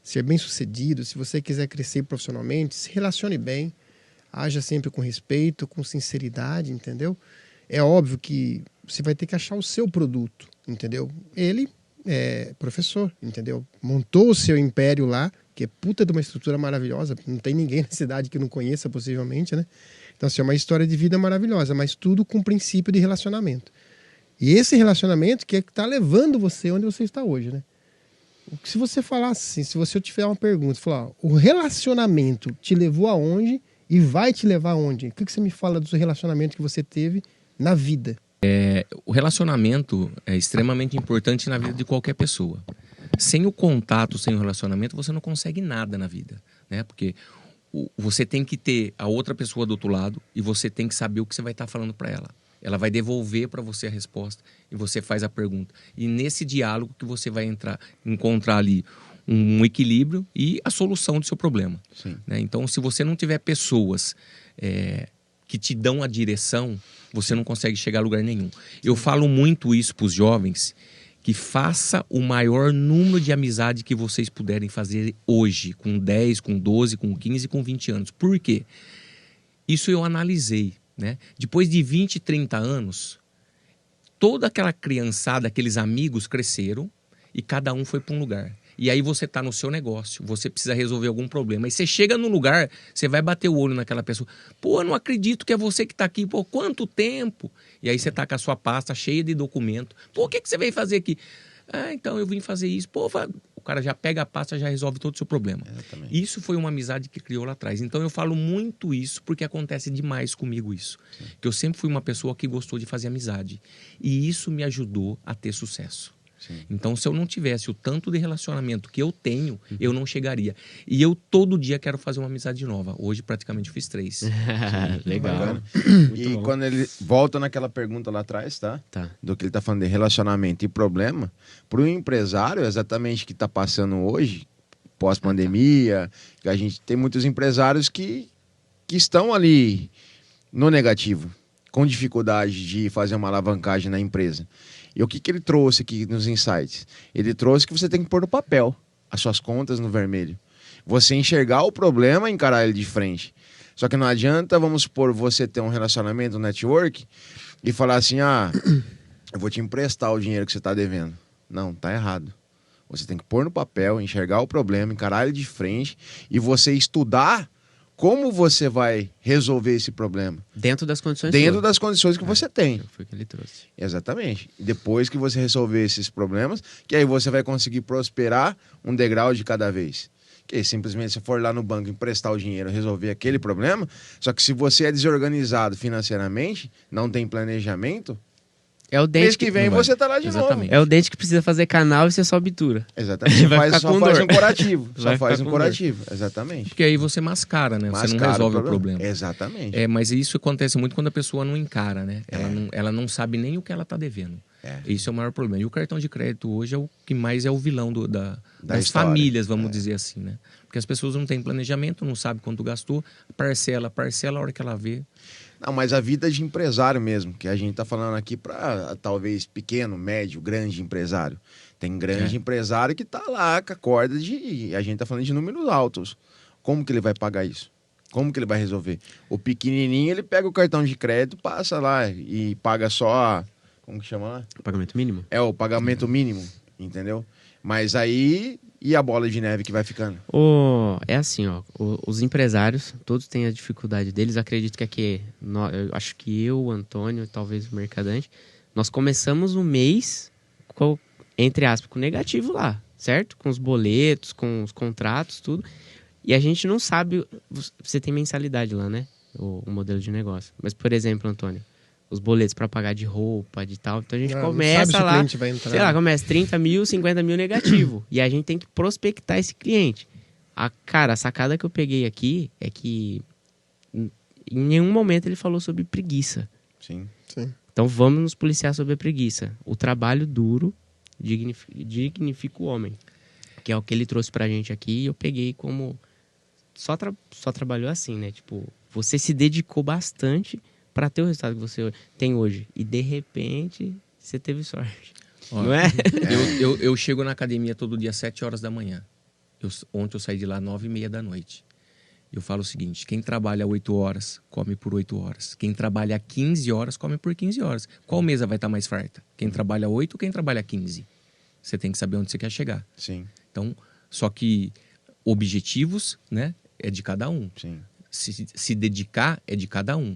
ser bem-sucedido, se você quiser crescer profissionalmente, se relacione bem, haja sempre com respeito, com sinceridade, entendeu? É óbvio que você vai ter que achar o seu produto, entendeu? Ele é professor, entendeu? Montou o seu império lá, que é puta de uma estrutura maravilhosa, não tem ninguém na cidade que não conheça, possivelmente, né? Então, assim, é uma história de vida maravilhosa, mas tudo com princípio de relacionamento. E esse relacionamento que é que está levando você onde você está hoje, né? Se você falar assim, se você tiver uma pergunta, falar, ó, o relacionamento te levou aonde e vai te levar aonde? O que você me fala do seu relacionamento que você teve na vida? O relacionamento é extremamente importante na vida de qualquer pessoa. Sem o contato, sem o relacionamento, você não consegue nada na vida, né? Porque você tem que ter a outra pessoa do outro lado e você tem que saber o que você vai estar falando para ela. Ela vai devolver para você a resposta e você faz a pergunta. E nesse diálogo que você vai encontrar ali um equilíbrio e a solução do seu problema. Né? Então, se você não tiver pessoas que te dão a direção, você não consegue chegar a lugar nenhum. Eu falo muito isso para os jovens, que faça o maior número de amizade que vocês puderem fazer hoje, com 10, com 12, com 15, com 20 anos. Por quê? Isso eu analisei. Né? Depois de 20, 30 anos, toda aquela criançada, aqueles amigos cresceram e cada um foi para um lugar. E aí você está no seu negócio, você precisa resolver algum problema. E você chega num lugar, você vai bater o olho naquela pessoa. Pô, eu não acredito que é você que está aqui. Pô, quanto tempo? E aí você está com a sua pasta cheia de documento. Pô, o que você veio fazer aqui? Ah, então eu vim fazer isso. Pô, o cara já pega a pasta, já resolve todo o seu problema. Exatamente. Isso foi uma amizade que criou lá atrás. Então eu falo muito isso porque acontece demais comigo isso. Sim. Que eu sempre fui uma pessoa que gostou de fazer amizade. E isso me ajudou a ter sucesso. Sim. Então, se eu não tivesse o tanto de relacionamento que eu tenho, eu não chegaria. E eu todo dia quero fazer uma amizade nova. Hoje, praticamente, eu fiz 3. Legal. E quando ele volta naquela pergunta lá atrás, tá? Do que ele tá falando de relacionamento e problema, para o empresário, exatamente que tá passando hoje, pós-pandemia, a gente tem muitos empresários que estão ali no negativo, com dificuldade de fazer uma alavancagem na empresa. E o que ele trouxe aqui nos insights? Ele trouxe que você tem que pôr no papel as suas contas no vermelho. Você enxergar o problema e encarar ele de frente. Só que não adianta, vamos supor, você ter um relacionamento, um network, e falar assim, eu vou te emprestar o dinheiro que você está devendo. Não, tá errado. Você tem que pôr no papel, enxergar o problema, encarar ele de frente, e você estudar como você vai resolver esse problema. Dentro das condições das condições que você tem. Foi o que ele trouxe. Exatamente. E depois que você resolver esses problemas, que aí você vai conseguir prosperar um degrau de cada vez. Que simplesmente se for lá no banco emprestar o dinheiro, resolver aquele problema, só que se você é desorganizado financeiramente, não tem planejamento, é o dente mês que vem você tá lá de novo. É o dente que precisa fazer canal e você só obtura. Exatamente. Só faz um curativo. Só faz um curativo. Exatamente. Porque aí você mascara, né? Você não resolve o problema. Exatamente. Mas isso acontece muito quando a pessoa não encara, né? Ela não sabe nem o que ela tá devendo. Isso é o maior problema. E o cartão de crédito hoje é o que mais é o vilão das famílias, vamos dizer assim, né? Porque as pessoas não têm planejamento, não sabem quanto gastou, parcela a hora que ela vê. Não, mas a vida de empresário mesmo, que a gente tá falando aqui para talvez pequeno, médio, grande empresário. Tem grande empresário que tá lá com a corda de... A gente tá falando de números altos. Como que ele vai pagar isso? Como que ele vai resolver? O pequenininho, ele pega o cartão de crédito, passa lá e paga só... Como que chama lá? O pagamento mínimo? É, o pagamento mínimo, entendeu? Mas aí... E a bola de neve que vai ficando? É assim, os empresários, todos têm a dificuldade deles. Acredito que eu acho que eu, o Antônio, talvez o Mercadante, nós começamos o mês com, entre aspas, com negativo lá, certo? Com os boletos, com os contratos, tudo. E a gente não sabe... Você tem mensalidade lá, né? O modelo de negócio. Mas, por exemplo, Antônio, os boletos para pagar de roupa, de tal. Então a gente Não sabe começa se o lá, cliente vai entrar. sei lá, começa 30 mil, 50 mil negativo. E a gente tem que prospectar esse cliente. Cara, a sacada que eu peguei aqui é que em nenhum momento ele falou sobre preguiça. Sim. Sim. Então vamos nos policiar sobre a preguiça. O trabalho duro dignifica o homem. Que é o que ele trouxe pra gente aqui. E eu peguei como... Só trabalhou assim, né? Tipo, você se dedicou bastante para ter o resultado que você tem hoje. E de repente, você teve sorte. Ó, Não é? Eu chego na academia todo dia às 7 horas da manhã. Ontem eu saí de lá 9h30 da noite. Eu falo o seguinte: quem trabalha 8 horas, come por 8 horas. Quem trabalha 15 horas, come por 15 horas. Qual mesa vai estar mais farta? Quem trabalha 8 ou quem trabalha 15? Você tem que saber onde você quer chegar. Sim. Então, só que objetivos, né, é de cada um. Sim. Se dedicar é de cada um.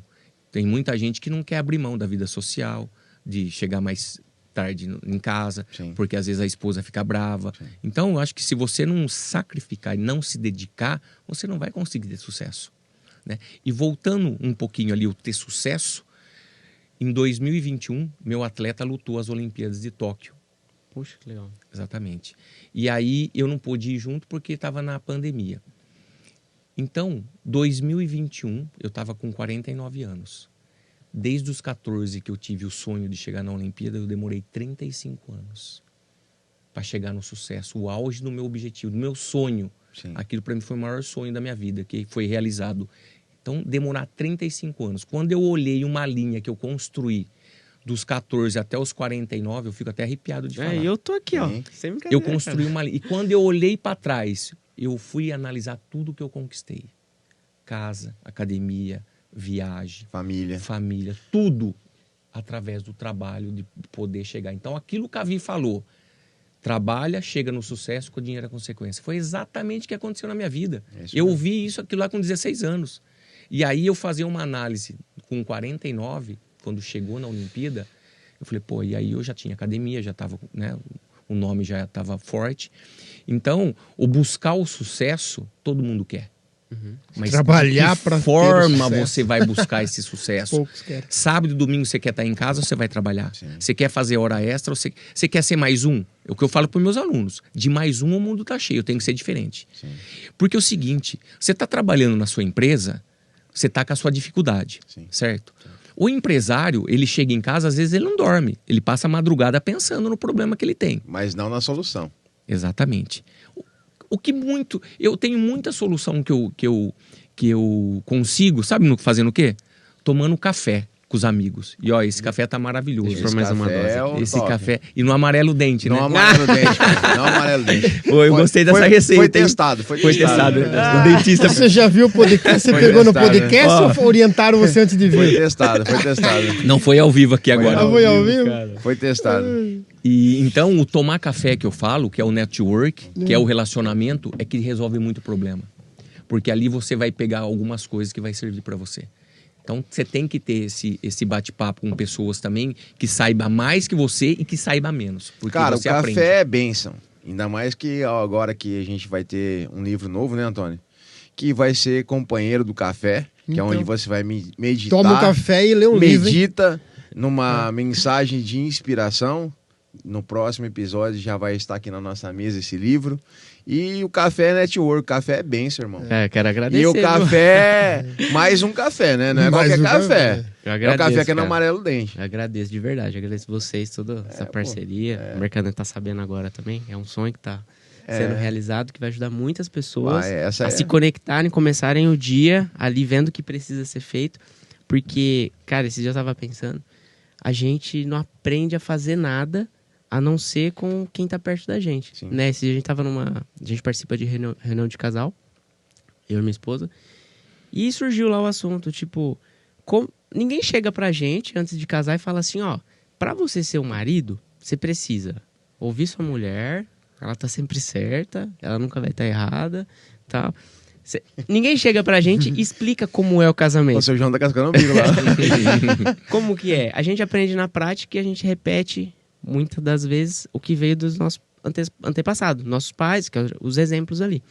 Tem muita gente que não quer abrir mão da vida social, de chegar mais tarde em casa, Sim. porque às vezes a esposa fica brava. Sim. Então, eu acho que se você não sacrificar e não se dedicar, você não vai conseguir ter sucesso, né? E voltando um pouquinho ali, o ter sucesso, em 2021, meu atleta lutou as Olimpíadas de Tóquio. Puxa, que legal. Exatamente. E aí eu não pude ir junto porque estava na pandemia. Então, 2021, eu estava com 49 anos. Desde os 14 que eu tive o sonho de chegar na Olimpíada, eu demorei 35 anos para chegar no sucesso, o auge do meu objetivo, do meu sonho. Sim. Aquilo para mim foi o maior sonho da minha vida, que foi realizado. Então, demorar 35 anos. Quando eu olhei uma linha que eu construí dos 14 até os 49, eu fico até arrepiado de falar. Eu tô aqui, ó. Sim. Sem brincadeira, Eu construí uma linha. E quando eu olhei para trás, eu fui analisar tudo que eu conquistei. Casa, academia, viagem, família, tudo através do trabalho, de poder chegar. Então, aquilo que a Vi falou, trabalha, chega no sucesso, com o dinheiro é consequência. Foi exatamente o que aconteceu na minha vida. Eu vi aquilo lá com 16 anos. E aí eu fazia uma análise com 49, quando chegou na Olimpíada, eu falei, pô, e aí eu já tinha academia, já estava, né, o nome já estava forte. Então, o buscar o sucesso, todo mundo quer. Mas Trabalhar de para que forma ter o sucesso? você vai buscar esse sucesso? Poucos querem. Sábado e domingo você quer estar em casa ou você vai trabalhar? Sim. Você quer fazer hora extra ou você quer ser mais um? É o que eu falo para os meus alunos. De mais um o mundo está cheio, eu tenho que ser diferente. Sim. Porque é o seguinte, você está trabalhando na sua empresa, você está com a sua dificuldade, Sim. certo? O empresário, ele chega em casa, às vezes ele não dorme. Ele passa a madrugada pensando no problema que ele tem. Mas não na solução. Exatamente. O que muito... Eu tenho muita solução que eu consigo, sabe fazendo o quê? Tomando café com os amigos. E ó, esse café tá maravilhoso. Deixa eu pôr mais uma dose é aqui. o Esse top. café. E no amarelo dente, Não né? amarelo o dente, cara. Não amarelo o dente. Pô, eu gostei dessa receita. Foi hein? testado. Foi testado. Ah, O dentista... Você já viu o podcast? Você Foi pegou no testado, podcast né? ou orientaram você antes de Foi vir? testado. Não foi ao vivo aqui agora. Ah, foi ao vivo? Foi testado. E então, o tomar café que eu falo, que é o network, que é o relacionamento, é que resolve muito problema. Porque ali você vai pegar algumas coisas que vai servir para você. Então, você tem que ter esse bate-papo com pessoas também que saiba mais que você e que saiba menos. Porque Cara, você o café aprende. é bênção. Ainda mais que ó, agora que a gente vai ter um livro novo, né, Antônio? Que vai ser Companheiro do Café, que Então, é onde você vai meditar. Toma um café e lê um livro, hein? Medita numa mensagem de inspiração. No próximo episódio já vai estar aqui na nossa mesa esse livro. E o café é network, o café é bênção, irmão. Quero agradecer. E o viu? café, mais um café, né? Não é Mais qualquer um café. café. Eu É o agradeço, café que é no cara. amarelo dente. Eu agradeço de verdade, agradeço vocês, toda essa parceria. O mercado tá sabendo agora também. É um sonho que tá sendo realizado, que vai ajudar muitas pessoas Essa a é- se conectarem, começarem o dia ali vendo o que precisa ser feito. Porque, cara, esse dia eu tava pensando, a gente não aprende a fazer nada a não ser com quem tá perto da gente. Sim. Né? Esse dia a gente tava a gente participa de reunião de casal, eu e minha esposa, e surgiu lá o assunto, tipo, ninguém chega pra gente antes de casar e fala assim, ó, pra você ser um marido, você precisa ouvir sua mulher, ela tá sempre certa, ela nunca vai estar errada, tal. Ninguém chega pra gente e explica como é o O casamento. seu João tá cascando o bico lá. Como que é? A gente aprende na prática e a gente repete, muitas das vezes, o que veio dos nossos antepassados, nossos pais, que é os exemplos ali.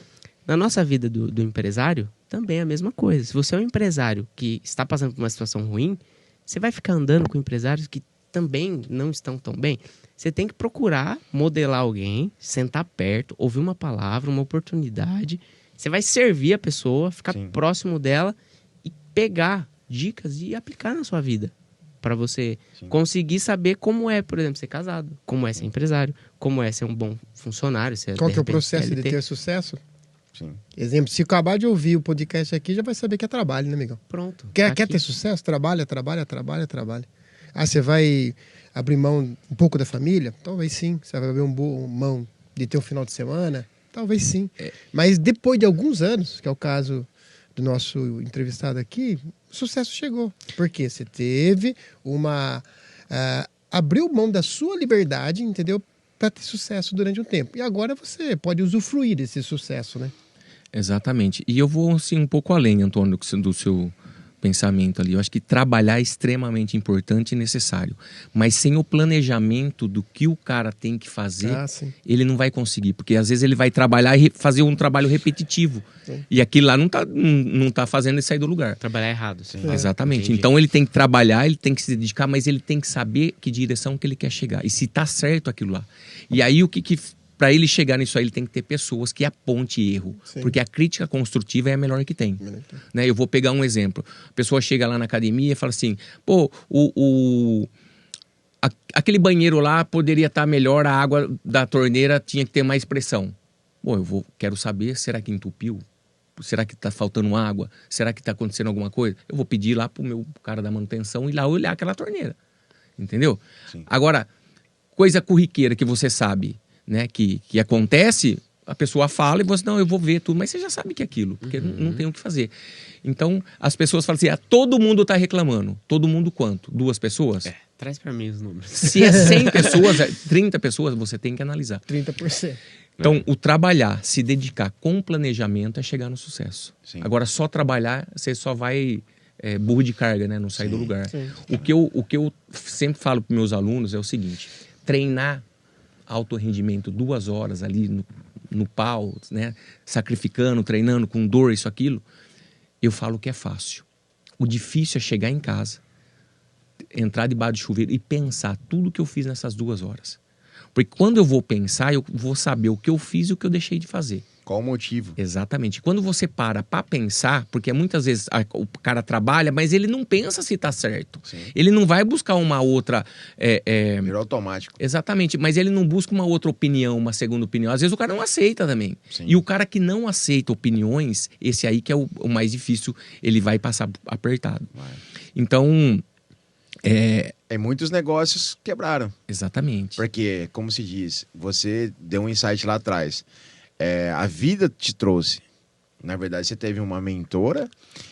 Na nossa vida do empresário, também é a mesma coisa. Se você é um empresário que está passando por uma situação ruim, Você vai ficar andando com empresários que também não estão tão bem? Você tem que procurar modelar alguém, sentar perto, ouvir uma palavra, uma oportunidade. Você vai servir a pessoa, ficar Sim. próximo dela e pegar dicas e aplicar na sua vida. Para você Sim. conseguir saber como é, por exemplo, ser casado, como é ser empresário, como é ser um bom funcionário. Ser, Qual de que é o repente, processo de CLT. ter sucesso? Sim. Exemplo, se acabar de ouvir o podcast aqui, já vai saber que é trabalho, né, amigão? Pronto. Quer tá aqui. ter sucesso? Trabalha. Ah, você vai abrir mão um pouco da família? Talvez sim. Você vai abrir mão de ter um final de semana? Talvez sim. Mas depois de alguns anos, que é o caso do nosso entrevistado aqui, o sucesso chegou. Porque você teve abriu mão da sua liberdade, entendeu? Para ter sucesso durante um tempo. E agora você pode usufruir desse sucesso, né? Exatamente. E eu vou assim, um pouco além, Antônio, do seu pensamento ali. Eu acho que trabalhar é extremamente importante e necessário. Mas sem o planejamento do que o cara tem que fazer, Sim. ele não vai conseguir. Porque às vezes ele vai trabalhar e fazer um trabalho repetitivo. Sim. E aquilo lá não tá fazendo ele sair do lugar. Trabalhar errado. Sim. Exatamente. Entendi. Então ele tem que trabalhar, ele tem que se dedicar, mas ele tem que saber que direção que ele quer chegar. E se tá certo aquilo lá. E aí para ele chegar nisso aí, ele tem que ter pessoas que aponte erro. Sim. Porque a crítica construtiva é a melhor que tem. Né? Eu vou pegar um exemplo. A pessoa chega lá na academia e fala assim, pô, aquele banheiro lá poderia estar melhor, a água da torneira tinha que ter mais pressão. Bom, quero saber, será que entupiu? Será que está faltando água? Será que está acontecendo alguma coisa? Eu vou pedir lá pro meu cara da manutenção ir lá olhar aquela torneira. Entendeu? Sim. Agora, coisa corriqueira que você sabe, né, que acontece, a pessoa fala e você, não, eu vou ver tudo, mas você já sabe que é aquilo, porque não tem o que fazer. Então, as pessoas falam assim, todo mundo está reclamando. Todo mundo quanto? 2 pessoas? Traz para mim os números. Se é 100 pessoas, 30 pessoas, você tem que analisar. 30%. Então, o trabalhar, se dedicar com planejamento é chegar no sucesso. Sim. Agora, só trabalhar, você só vai burro de carga, né? Não sair do lugar. Sim. O que eu sempre falo para meus alunos é o seguinte, treinar alto rendimento 2 horas ali no pau, né? Sacrificando, treinando com dor, isso, aquilo, eu falo que é fácil. O difícil é chegar em casa, entrar debaixo de chuveiro e pensar tudo que eu fiz nessas 2 horas. Porque quando eu vou pensar, eu vou saber o que eu fiz e o que eu deixei de fazer. Qual o motivo? Exatamente. Quando você para pensar, porque muitas vezes o cara trabalha, mas ele não pensa se tá certo. Sim. Ele não vai buscar uma outra... Virou automático. Exatamente, mas ele não busca uma outra opinião, uma segunda opinião. Às vezes o cara não aceita também. Sim. E o cara que não aceita opiniões, esse aí que é o mais difícil, ele vai passar apertado. Vai. Então, E muitos negócios quebraram. exatamente. Porque, como se diz, você deu um insight lá atrás. A vida te trouxe. Na verdade, você teve uma mentora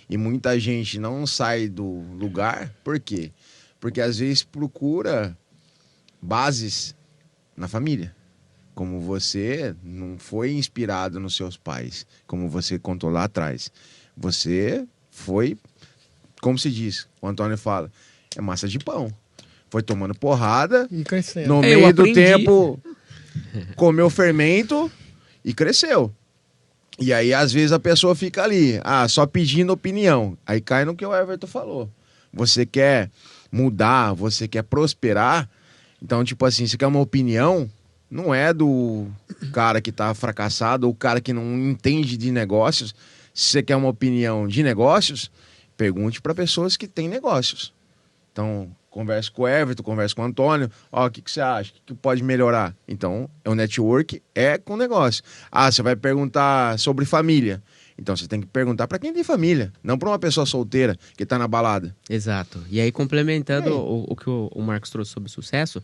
e muita gente não sai do lugar. Por quê? Porque às vezes procura bases na família. Como você não foi inspirado nos seus pais, como você contou lá atrás. Você foi, como se diz, o Antônio fala, é massa de pão. Foi tomando porrada, E crescendo. no Eu meio do aprendi. tempo comeu fermento e cresceu. E aí, às vezes, a pessoa fica ali, só pedindo opinião. Aí cai no que o Everton falou. Você quer mudar, você quer prosperar. Então, tipo assim, você quer uma opinião, não é do cara que tá fracassado ou o cara que não entende de negócios. Se você quer uma opinião de negócios, pergunte para pessoas que têm negócios. Então, converse com o Everton, converse com o Antônio. O que você acha? O que pode melhorar? Então, o network é com negócio. Você vai perguntar sobre família. Então, você tem que perguntar para quem tem família, não para uma pessoa solteira que tá na balada. Exato. E aí, complementando o que o Marcos trouxe sobre sucesso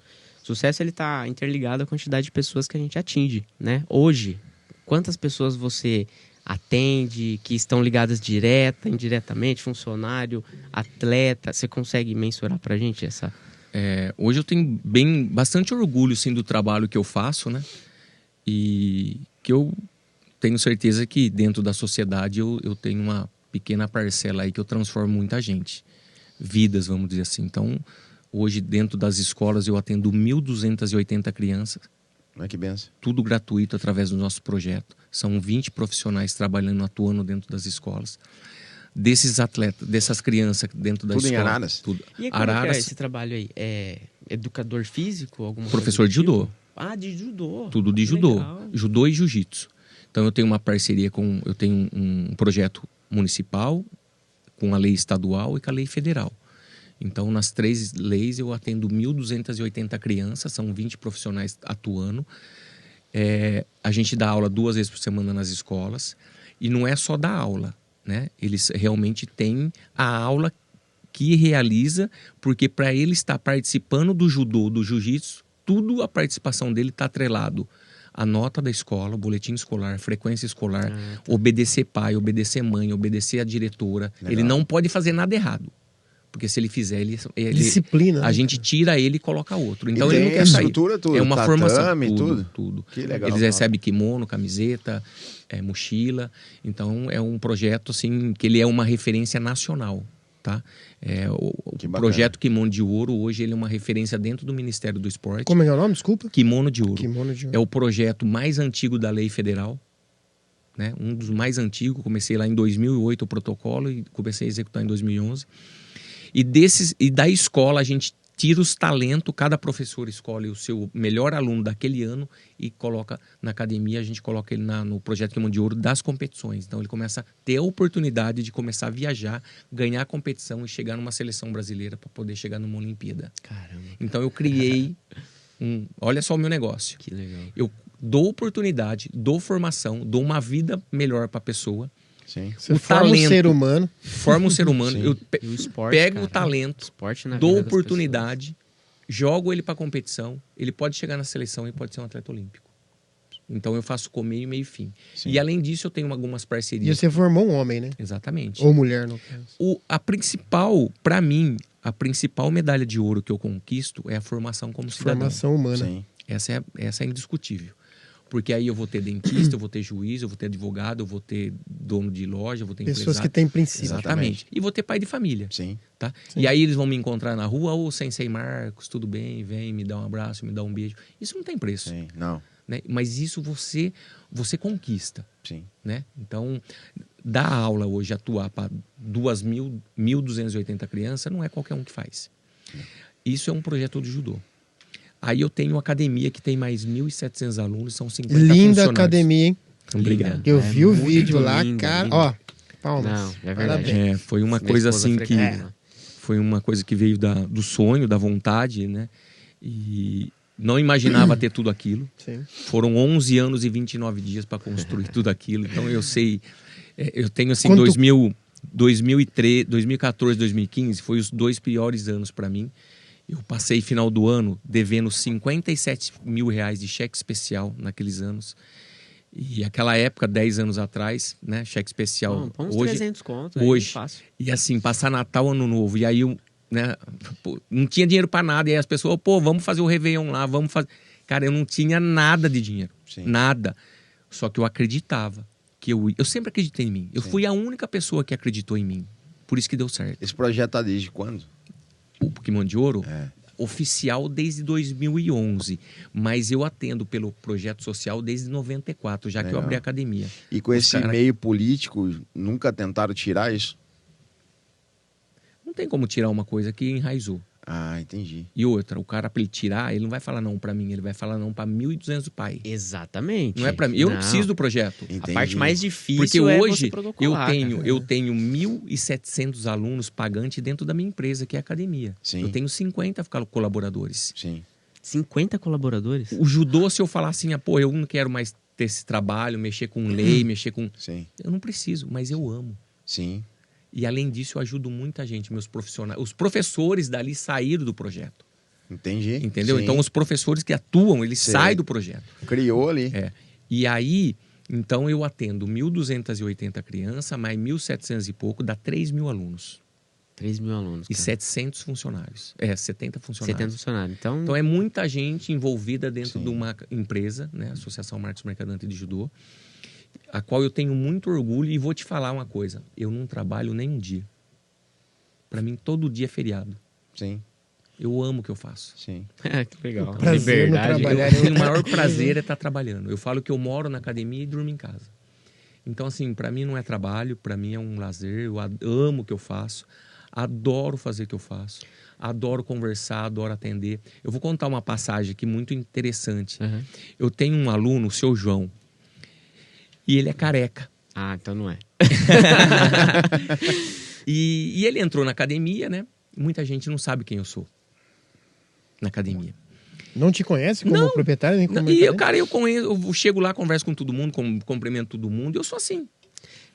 ele está interligado à quantidade de pessoas que a gente atinge, né? Hoje, quantas pessoas você atende, que estão ligadas direta, indiretamente, funcionário, atleta, você consegue mensurar pra gente essa? Hoje eu tenho bastante orgulho, sim, do trabalho que eu faço, né? E que eu tenho certeza que dentro da sociedade eu tenho uma pequena parcela aí que eu transformo muita gente. Vidas, vamos dizer assim. Então, hoje dentro das escolas eu atendo 1.280 crianças. Não é que benção? Tudo gratuito através do nosso projeto. São 20 profissionais trabalhando, atuando dentro das escolas. desses atletas, dessas crianças dentro da Tudo em escola. Araras? Tudo. E como que é Araras, esse trabalho aí? É educador físico? Alguma professor coisa de do tipo? judô. Ah, de judô. Tudo de Que judô. legal. Judô e jiu-jitsu. Então eu tenho uma parceria eu tenho um projeto municipal, com a lei estadual e com a lei federal. Então, nas 3 leis, eu atendo 1.280 crianças, são 20 profissionais atuando. A gente dá aula 2 vezes por semana nas escolas. E não é só dar aula, né? Eles realmente têm a aula que realiza, porque para ele estar participando do judô, do jiu-jitsu, tudo a participação dele está atrelado à nota da escola, o boletim escolar, frequência escolar, obedecer pai, obedecer mãe, obedecer a diretora. Legal. Ele não pode fazer nada errado. Porque se ele fizer, Disciplina, a né, gente tira ele e coloca outro. Então E ele não tem quer sair. estrutura, tudo, É uma tatame, formação. tudo. Que legal. Eles recebem kimono, camiseta, mochila. Então é um projeto assim que ele é uma referência nacional. Tá? O Que bacana. projeto Kimono de Ouro, hoje ele é uma referência dentro do Ministério do Esporte. Como é o nome? Desculpa. Kimono de Ouro. Kimono de ouro. É o projeto mais antigo da lei federal. Né? Um dos mais antigos. Comecei lá em 2008 o protocolo e comecei a executar em 2011. E da escola a gente tira os talentos, cada professor escolhe o seu melhor aluno daquele ano e coloca na academia, a gente coloca ele no projeto Kimono de Ouro das competições. Então ele começa a ter a oportunidade de começar a viajar, ganhar a competição e chegar numa seleção brasileira para poder chegar numa Olimpíada. Caramba, Então eu criei olha só o meu negócio. que legal. Eu dou oportunidade, dou formação, dou uma vida melhor para a pessoa. Sim. Você o forma talento, um ser humano. Forma um ser humano. Sim. Eu E o esporte, pego cara, o talento, esporte na dou vida das oportunidade, jogo ele para competição, ele pode chegar na seleção e pode ser um atleta olímpico. Então eu faço começo, meio e fim. Sim. E além disso eu tenho algumas E parcerias. você formou um homem, né? Exatamente. Ou mulher, no caso. A principal, para mim, a principal medalha de ouro que eu conquisto é a formação como cidadão. Formação humana. Sim. Essa é indiscutível. Porque aí eu vou ter dentista, eu vou ter juiz, eu vou ter advogado, eu vou ter dono de loja, eu vou ter Pessoas que empresário. têm princípio. Exatamente. E vou ter pai de família. Sim. Tá? Sim. E aí eles vão me encontrar na rua, ô Sensei Marcos, tudo bem? Vem, me dá um abraço, me dá um beijo. Isso não tem preço. Sim. Não. Né? Mas isso você conquista. Sim. Né? Então, dar aula hoje, atuar para 1.280 crianças, não é qualquer um que faz. Isso é um projeto do judô. Aí eu tenho uma academia que tem mais 1.700 alunos, são 50 Linda funcionários. academia, hein? Obrigado. Eu É vi o muito vídeo lá, linda, cara. linda. Ó, palmas. Não, é verdade. Parabéns. Foi uma Minha coisa esposa assim que... frequenta. Foi uma coisa que veio do sonho, da vontade, né? E não imaginava ter tudo aquilo. Sim. Foram 11 anos e 29 dias para construir tudo aquilo. Então eu sei... Eu tenho assim, Quanto- 2014, 2015, foi os 2 piores anos para mim. Eu passei final do ano devendo 57 mil reais de cheque especial naqueles anos. E aquela época, 10 anos atrás, né? Cheque especial. Bom, uns hoje, 300 conto. hoje. Aí, fácil. E assim, passar Natal, Ano Novo. E aí, né? Pô, não tinha dinheiro para nada. E aí as pessoas, pô, vamos fazer o Réveillon lá, vamos fazer... Cara, eu não tinha nada de dinheiro. Sim. Nada. Só que eu acreditava. Eu sempre acreditei em mim. Eu Sim. fui a única pessoa que acreditou em mim. Por isso que deu certo. Esse projeto tá desde quando? O Pokémon de Ouro, É. oficial desde 2011. Mas eu atendo pelo projeto social desde 94, já que eu Legal. abri a academia. E com Os esse cara- meio político, nunca tentaram tirar isso? Não tem como tirar uma coisa que enraizou. Ah, entendi. E outra, o cara, pra ele tirar, ele não vai falar não pra mim, ele vai falar não pra 1.200 pai. Exatamente. Não é pra mim. Eu não preciso do projeto. Entendi. A parte mais difícil Porque é hoje você protocolar, cara. eu tenho 1.700 alunos pagantes dentro da minha empresa, que é a academia. Sim. Eu tenho 50 colaboradores. Sim. 50 colaboradores? O judô, se eu falar assim, pô, eu não quero mais ter esse trabalho, mexer com lei, mexer com... Sim. Eu não preciso, mas eu amo. Sim. E além disso, eu ajudo muita gente, meus profissionais. Os professores dali saíram do projeto. Entendi. Entendeu? Sim. Então, os professores que atuam, eles Sim. saem do projeto. Criou ali. É. E aí, então, eu atendo 1.280 crianças, mais 1.700 e pouco, dá 3.000 alunos. 3.000 alunos. E cara. 700 funcionários. 70 funcionários. 70 funcionários. Então, Então, é muita gente envolvida dentro Sim. de uma empresa, né? Associação Marcos Mercadante de Judô, a qual eu tenho muito orgulho. E vou te falar uma coisa. Eu não trabalho nem um dia. Para mim, todo dia é feriado. Sim. Eu amo o que eu faço. Sim. que legal. Prazer no Liberdade. trabalhar. Eu tenho o maior prazer é estar trabalhando. Eu falo que eu moro na academia e durmo em casa. Então, assim, para mim não é trabalho, para mim é um lazer. Eu amo o que eu faço, adoro fazer o que eu faço, adoro conversar, adoro atender. Eu vou contar uma passagem aqui muito interessante. Uhum. Eu tenho um aluno, o seu João, e ele é careca. Ah, então não é. E ele entrou na academia, né? Muita gente não sabe quem eu sou na academia. Não te conhece como Não. proprietário nem como E eu, mercader? cara, eu chego lá, converso com todo mundo, cumprimento todo mundo, e eu sou assim.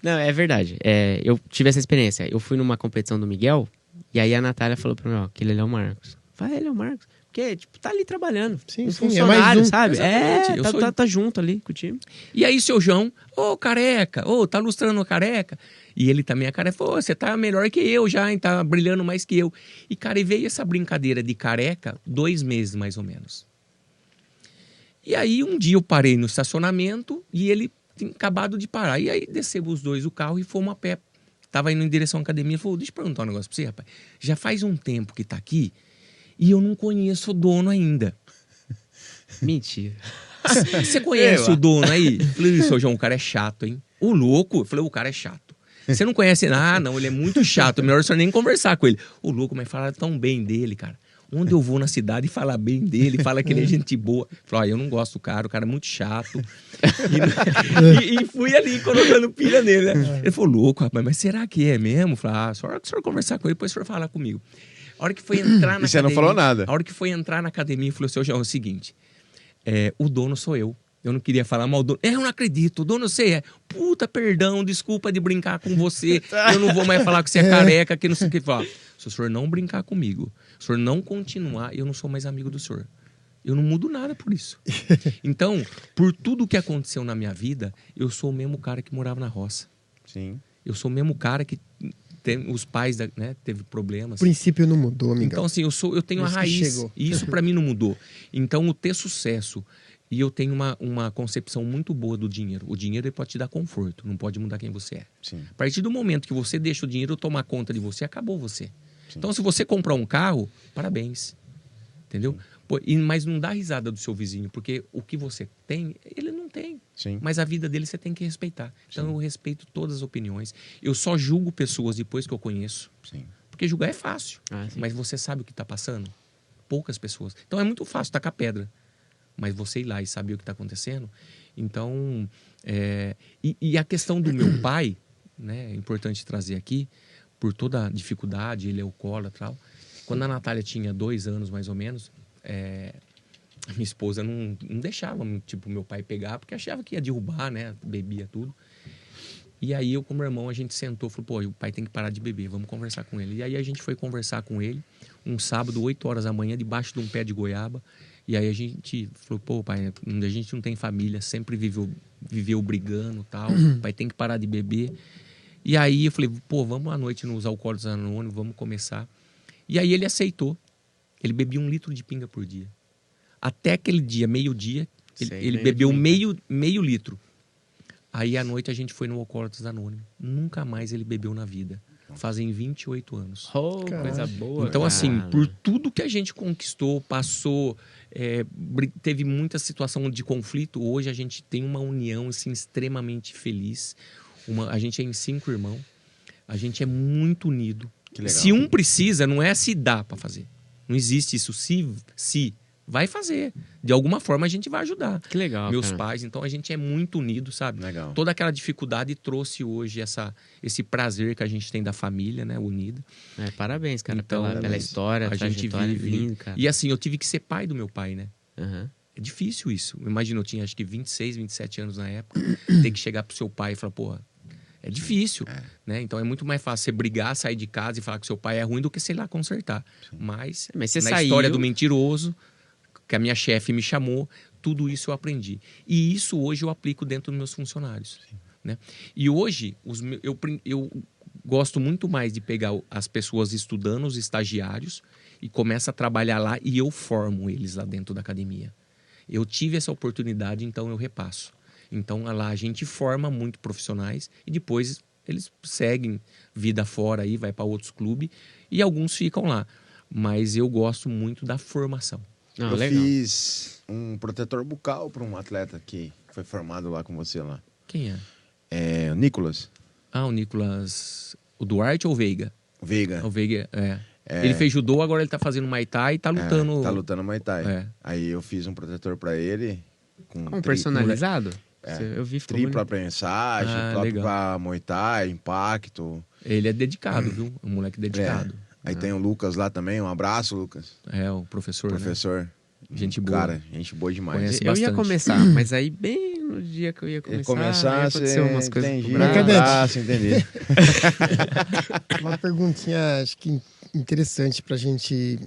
Não, é verdade. Eu tive essa experiência. Eu fui numa competição do Miguel, e aí a Natália falou pra mim, ó, que ele é o Marcos. Vai, ele é o Marcos. Porque, tipo, tá ali trabalhando. Sim, um sim, é funcionário, mais um. sabe? Exatamente. Eu sou- Tá junto ali com o time. E aí, seu João, careca, tá lustrando a careca. E ele também é careca, falou, você tá melhor que eu já, hein? Tá brilhando mais que eu. E, cara, e veio essa brincadeira de careca 2 meses, mais ou menos. E aí, um dia eu parei no estacionamento e ele tinha acabado de parar. E aí, descemos os dois o carro e fomos a pé. Tava indo em direção à academia. Ele falou, deixa eu perguntar um negócio pra você, rapaz. Já faz um tempo que tá aqui e eu não conheço o dono ainda. Mentira. Você conhece o dono aí? Eu falei, seu João, o cara é chato, hein? O louco? Eu falei, o cara é chato. Você não conhece? Ah, não, ele é muito chato. Melhor o senhor nem conversar com ele. O louco, mas fala tão bem dele, cara. Onde eu vou na cidade e falar bem dele, fala que ele é gente boa. Falei, eu não gosto do cara, o cara é muito chato. E fui ali colocando pilha nele, né? Ele falou, louco, rapaz, mas será que é mesmo? Falei, só a hora que o senhor conversar com ele, depois o senhor falar comigo. A hora que foi entrar na E você academia... não falou nada? A hora que foi entrar na academia, ele falou, seu João, é o seguinte, o dono sou eu. Eu não queria falar mal do dono. Eu não acredito, o dono você é. Puta, perdão, desculpa de brincar com você. Eu não vou mais falar que você é careca, que não sei o que. Falar, se o senhor não brincar comigo, se o senhor não continuar, eu não sou mais amigo do senhor. Eu não mudo nada por isso. Então, por tudo que aconteceu na minha vida, eu sou o mesmo cara que morava na roça. Sim. Eu sou o mesmo cara que os pais, né, teve problemas. O princípio não mudou, amigão. Então, assim, eu tenho a Isso que raiz. chegou. E isso pra mim não mudou. Então, o ter sucesso. E eu tenho uma concepção muito boa do dinheiro. O dinheiro ele pode te dar conforto, não pode mudar quem você é. Sim. A partir do momento que você deixa o dinheiro tomar conta de você, acabou você. Sim. Então, se você comprar um carro, parabéns. Entendeu? Pô, mas não dá risada do seu vizinho, porque o que você tem, ele não tem. Sim. Mas a vida dele você tem que respeitar. Então, eu respeito todas as opiniões. Eu só julgo pessoas depois que eu conheço. Sim. Porque julgar é fácil. Ah, sim. Mas você sabe o que está passando? Poucas pessoas. Então, é muito fácil tacar pedra. Mas você ir lá e saber o que está acontecendo. Então, e a questão do meu pai, né, é importante trazer aqui, por toda a dificuldade, ele é alcoólatra e tal. Quando a Natália tinha 2 anos, mais ou menos, a minha esposa não deixava, tipo, meu pai pegar, porque achava que ia derrubar, né, bebia tudo. E aí eu com meu irmão, a gente sentou e falou, pô, o pai tem que parar de beber, vamos conversar com ele. E aí a gente foi conversar com ele, um sábado, 8 horas da manhã, debaixo de um pé de goiaba. E aí a gente falou, pô, pai, a gente não tem família, sempre viveu brigando e tal, o pai tem que parar de beber. E aí eu falei, pô, vamos à noite nos Alcoólicos Anônimos, vamos começar. E aí ele aceitou. Ele bebia 1 litro de pinga por dia. Até aquele dia, meio-dia, ele bebeu meio litro. Aí à noite a gente foi no Alcoólicos Anônimos. Nunca mais ele bebeu na vida. Fazem 28 anos. Oh, coisa boa. Então, assim, cara. por tudo que a gente conquistou, passou, teve muita situação de conflito, hoje a gente tem uma união assim, extremamente feliz. A gente é em 5 irmãos, a gente é muito unido. Que legal. Se um precisa, não é se dá para fazer. Não existe isso. Se vai fazer. De alguma forma a gente vai ajudar. Que legal, Meus cara. pais, então a gente é muito unido, sabe? Legal. Toda aquela dificuldade trouxe hoje esse prazer que a gente tem da família, né, unida. Parabéns, cara, Então, pela história, a gente trajetória vive. lindo, cara. E assim, eu tive que ser pai do meu pai, né? Aham. É difícil isso. Imagina, eu tinha acho que 26, 27 anos na época, ter que chegar pro seu pai e falar, porra, é difícil, né? Então é muito mais fácil você brigar, sair de casa e falar que seu pai é ruim do que, sei lá, consertar. Mas Mas você na saiu... história do mentiroso, que a minha chefe me chamou, tudo isso eu aprendi. E isso hoje eu aplico dentro dos meus funcionários. Né? E hoje, eu gosto muito mais de pegar as pessoas estudando, os estagiários, e começo a trabalhar lá e eu formo eles lá dentro da academia. Eu tive essa oportunidade, então eu repasso. Então lá a gente forma muito profissionais e depois eles seguem vida fora aí, vai para outros clubes e alguns ficam lá. Mas eu gosto muito da formação. Não, Eu legal. fiz um protetor bucal para um atleta que foi formado lá com você lá. Quem é? É, o Nicolas O Nicolas... O Duarte ou o Veiga? Veiga. O Veiga, Ele fez judô, agora ele tá fazendo Muay Thai e tá lutando... Tá lutando Muay Thai. É. Aí eu fiz um protetor pra ele. Com Personalizado? É. Eu vi, ficou Tripla bonito. prensagem, próprio legal. pra Muay Thai, impacto. Ele é dedicado, viu? Um moleque dedicado. Aí tem o Lucas lá também. Um abraço, Lucas. O professor, né? Professor. Gente boa. Cara, gente boa demais. Conhece Eu ia bastante. começar, mas aí bem no dia que eu ia começar, aí aconteceu umas coisas entendi. pro braço. Cadete. Entendi. Uma perguntinha, acho que interessante para a gente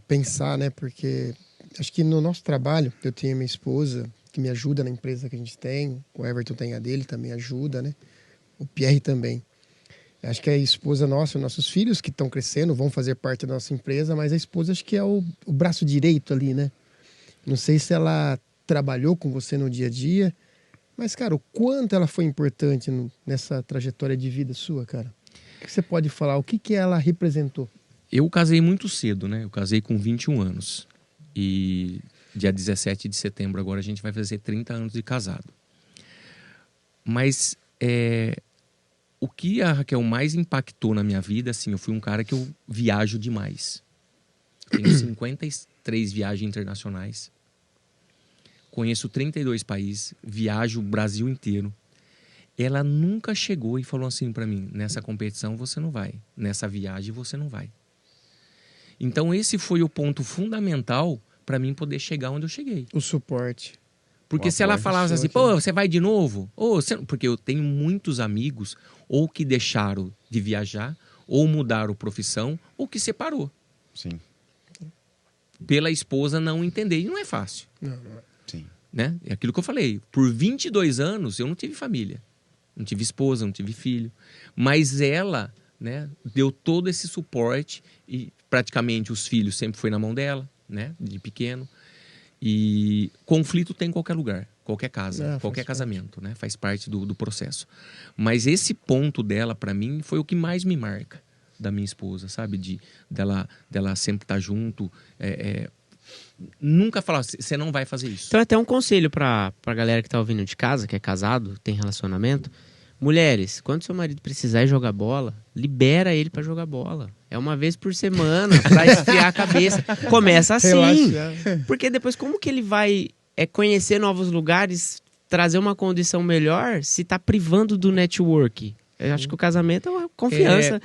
pensar, né? Porque acho que no nosso trabalho, eu tenho minha esposa que me ajuda na empresa que a gente tem, o Everton tem a dele, também ajuda, né? O Pierre também. Acho que a esposa nossa, os nossos filhos que estão crescendo vão fazer parte da nossa empresa, mas a esposa acho que é o braço direito ali, né? Não sei se ela trabalhou com você no dia a dia, mas, cara, o quanto ela foi importante nessa trajetória de vida sua, cara? O que você pode falar? O que ela representou? Eu casei muito cedo, né? Eu casei com 21 anos. E dia 17 de setembro agora a gente vai fazer 30 anos de casado. Mas o que a Raquel mais impactou na minha vida, assim, eu fui um cara que eu viajo demais. Tenho 53 viagens internacionais. Conheço 32 países, viajo o Brasil inteiro. Ela nunca chegou e falou assim pra mim: nessa competição você não vai, nessa viagem você não vai. Então esse foi o ponto fundamental pra mim poder chegar onde eu cheguei. O suporte. Porque se ela falasse assim, pô, você vai de novo? Porque eu tenho muitos amigos ou que deixaram de viajar, ou mudaram profissão, ou que separou. Sim. Pela esposa não entender. E não é fácil. Não é. Sim. Né? É aquilo que eu falei. Por 22 anos eu não tive família. Não tive esposa, não tive filho. Mas ela, né, deu todo esse suporte e praticamente os filhos sempre foi na mão dela, né, de pequeno. E conflito tem em qualquer lugar, qualquer casa, qualquer casamento, né? Faz parte do processo. Mas esse ponto dela, pra mim, foi o que mais me marca da minha esposa, sabe? Dela sempre estar junto. Nunca falar, você não vai fazer isso. Então, até um conselho pra galera que tá ouvindo de casa, que é casado, tem relacionamento. Mulheres, quando seu marido precisar jogar bola, libera ele pra jogar bola. É uma vez por semana, pra esfriar a cabeça. Começa assim. Relaxa. Porque depois, como que ele vai conhecer novos lugares, trazer uma condição melhor, se tá privando do network? Eu acho que o casamento é uma confiança.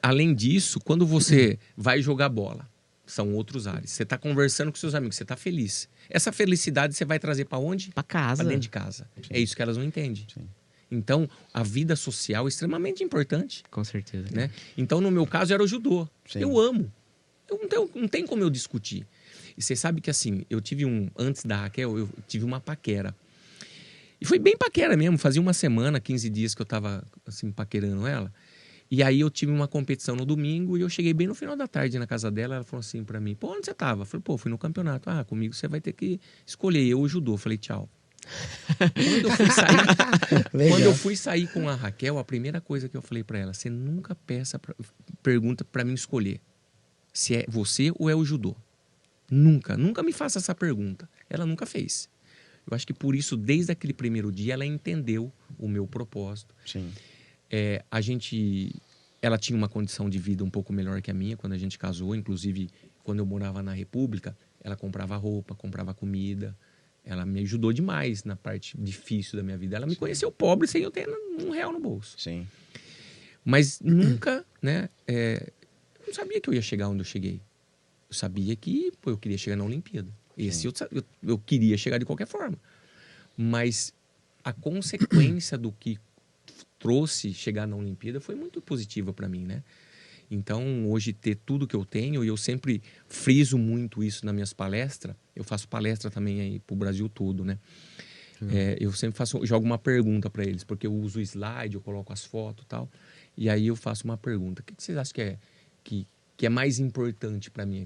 Além disso, quando você vai jogar bola, são outros ares. Você tá conversando com seus amigos, você tá feliz. Essa felicidade você vai trazer pra onde? Pra casa. Pra dentro de casa. Sim. É isso que elas não entendem. Sim. Então, a vida social é extremamente importante. Com certeza. Né? Então, no meu caso, era o judô. Sim. Eu amo. Não tem como eu discutir. E você sabe que, assim, eu tive antes da Raquel, eu tive uma paquera. E foi bem paquera mesmo. Fazia uma semana, 15 dias que eu tava, assim, paquerando ela. E aí eu tive uma competição no domingo e eu cheguei bem no final da tarde na casa dela. Ela falou assim pra mim: pô, onde você tava? Eu falei: pô, fui no campeonato. Ah, comigo você vai ter que escolher. Eu o judô. Eu falei: tchau. Quando eu fui sair com a Raquel, a primeira coisa que eu falei pra ela: você nunca pergunta pra mim escolher se é você ou é o judô. Nunca me faça essa pergunta. Ela nunca fez. Eu acho que por isso, desde aquele primeiro dia, ela entendeu o meu propósito. Sim. Ela tinha uma condição de vida um pouco melhor que a minha quando a gente casou. Inclusive, quando eu morava na República, ela comprava roupa, comprava comida. Ela me ajudou demais na parte difícil da minha vida. Ela me conheceu pobre sem eu ter R$1 no bolso. Sim. Mas nunca, né? Eu não sabia que eu ia chegar onde eu cheguei. Eu sabia que eu queria chegar na Olimpíada. Esse eu queria chegar de qualquer forma. Mas a consequência do que trouxe chegar na Olimpíada foi muito positiva para mim, né? Então, hoje, ter tudo que eu tenho, e eu sempre friso muito isso nas minhas palestras. Eu faço palestra também aí pro Brasil todo, né? Eu sempre jogo uma pergunta para eles, porque eu uso o slide, eu coloco as fotos e tal. E aí eu faço uma pergunta: o que vocês acham que é mais importante para mim,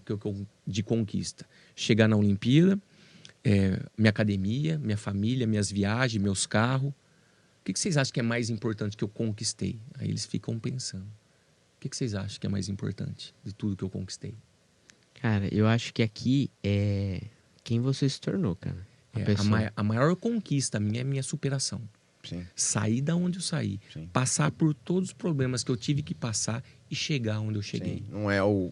de conquista? Chegar na Olimpíada, minha academia, minha família, minhas viagens, meus carros. O que vocês acham que é mais importante que eu conquistei? Aí eles ficam pensando. O que vocês acham que é mais importante de tudo que eu conquistei? Cara, eu acho que aqui é quem você se tornou, cara. A maior conquista minha é a minha superação. Sim. Sair da onde eu saí. Sim. Passar por todos os problemas que eu tive que passar e chegar onde eu cheguei. Sim. Não é o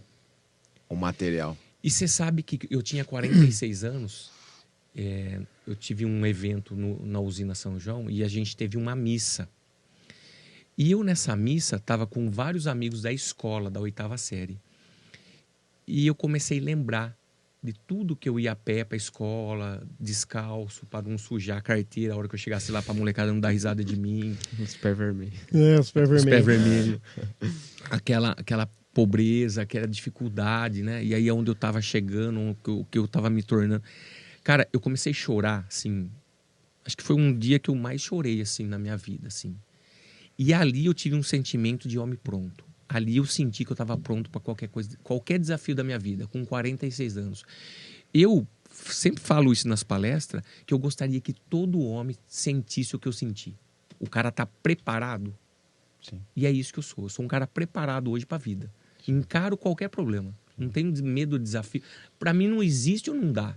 material. E você sabe que eu tinha 46 anos, eu tive um evento na usina São João e a gente teve uma missa. E eu nessa missa estava com vários amigos da escola, da 8ª série. E eu comecei a lembrar de tudo que eu ia a pé para a escola, descalço, para não sujar a carteira, a hora que eu chegasse lá para a molecada não dar risada de mim. Os pés vermelhos. Os pés Os pés vermelhos. vermelhos. Aquela pobreza, aquela dificuldade, né? E aí é onde eu estava chegando, o que eu estava me tornando. Cara, eu comecei a chorar, assim. Acho que foi um dia que eu mais chorei, assim, na minha vida, assim. E ali eu tive um sentimento de homem pronto. Ali eu senti que eu estava pronto para qualquer coisa, qualquer desafio da minha vida, com 46 anos. Eu sempre falo isso nas palestras, que eu gostaria que todo homem sentisse o que eu senti. O cara tá preparado. Sim. E é isso que eu sou. Eu sou um cara preparado hoje para a vida. Encaro qualquer problema. Não tenho medo do desafio. Para mim não existe ou não dá.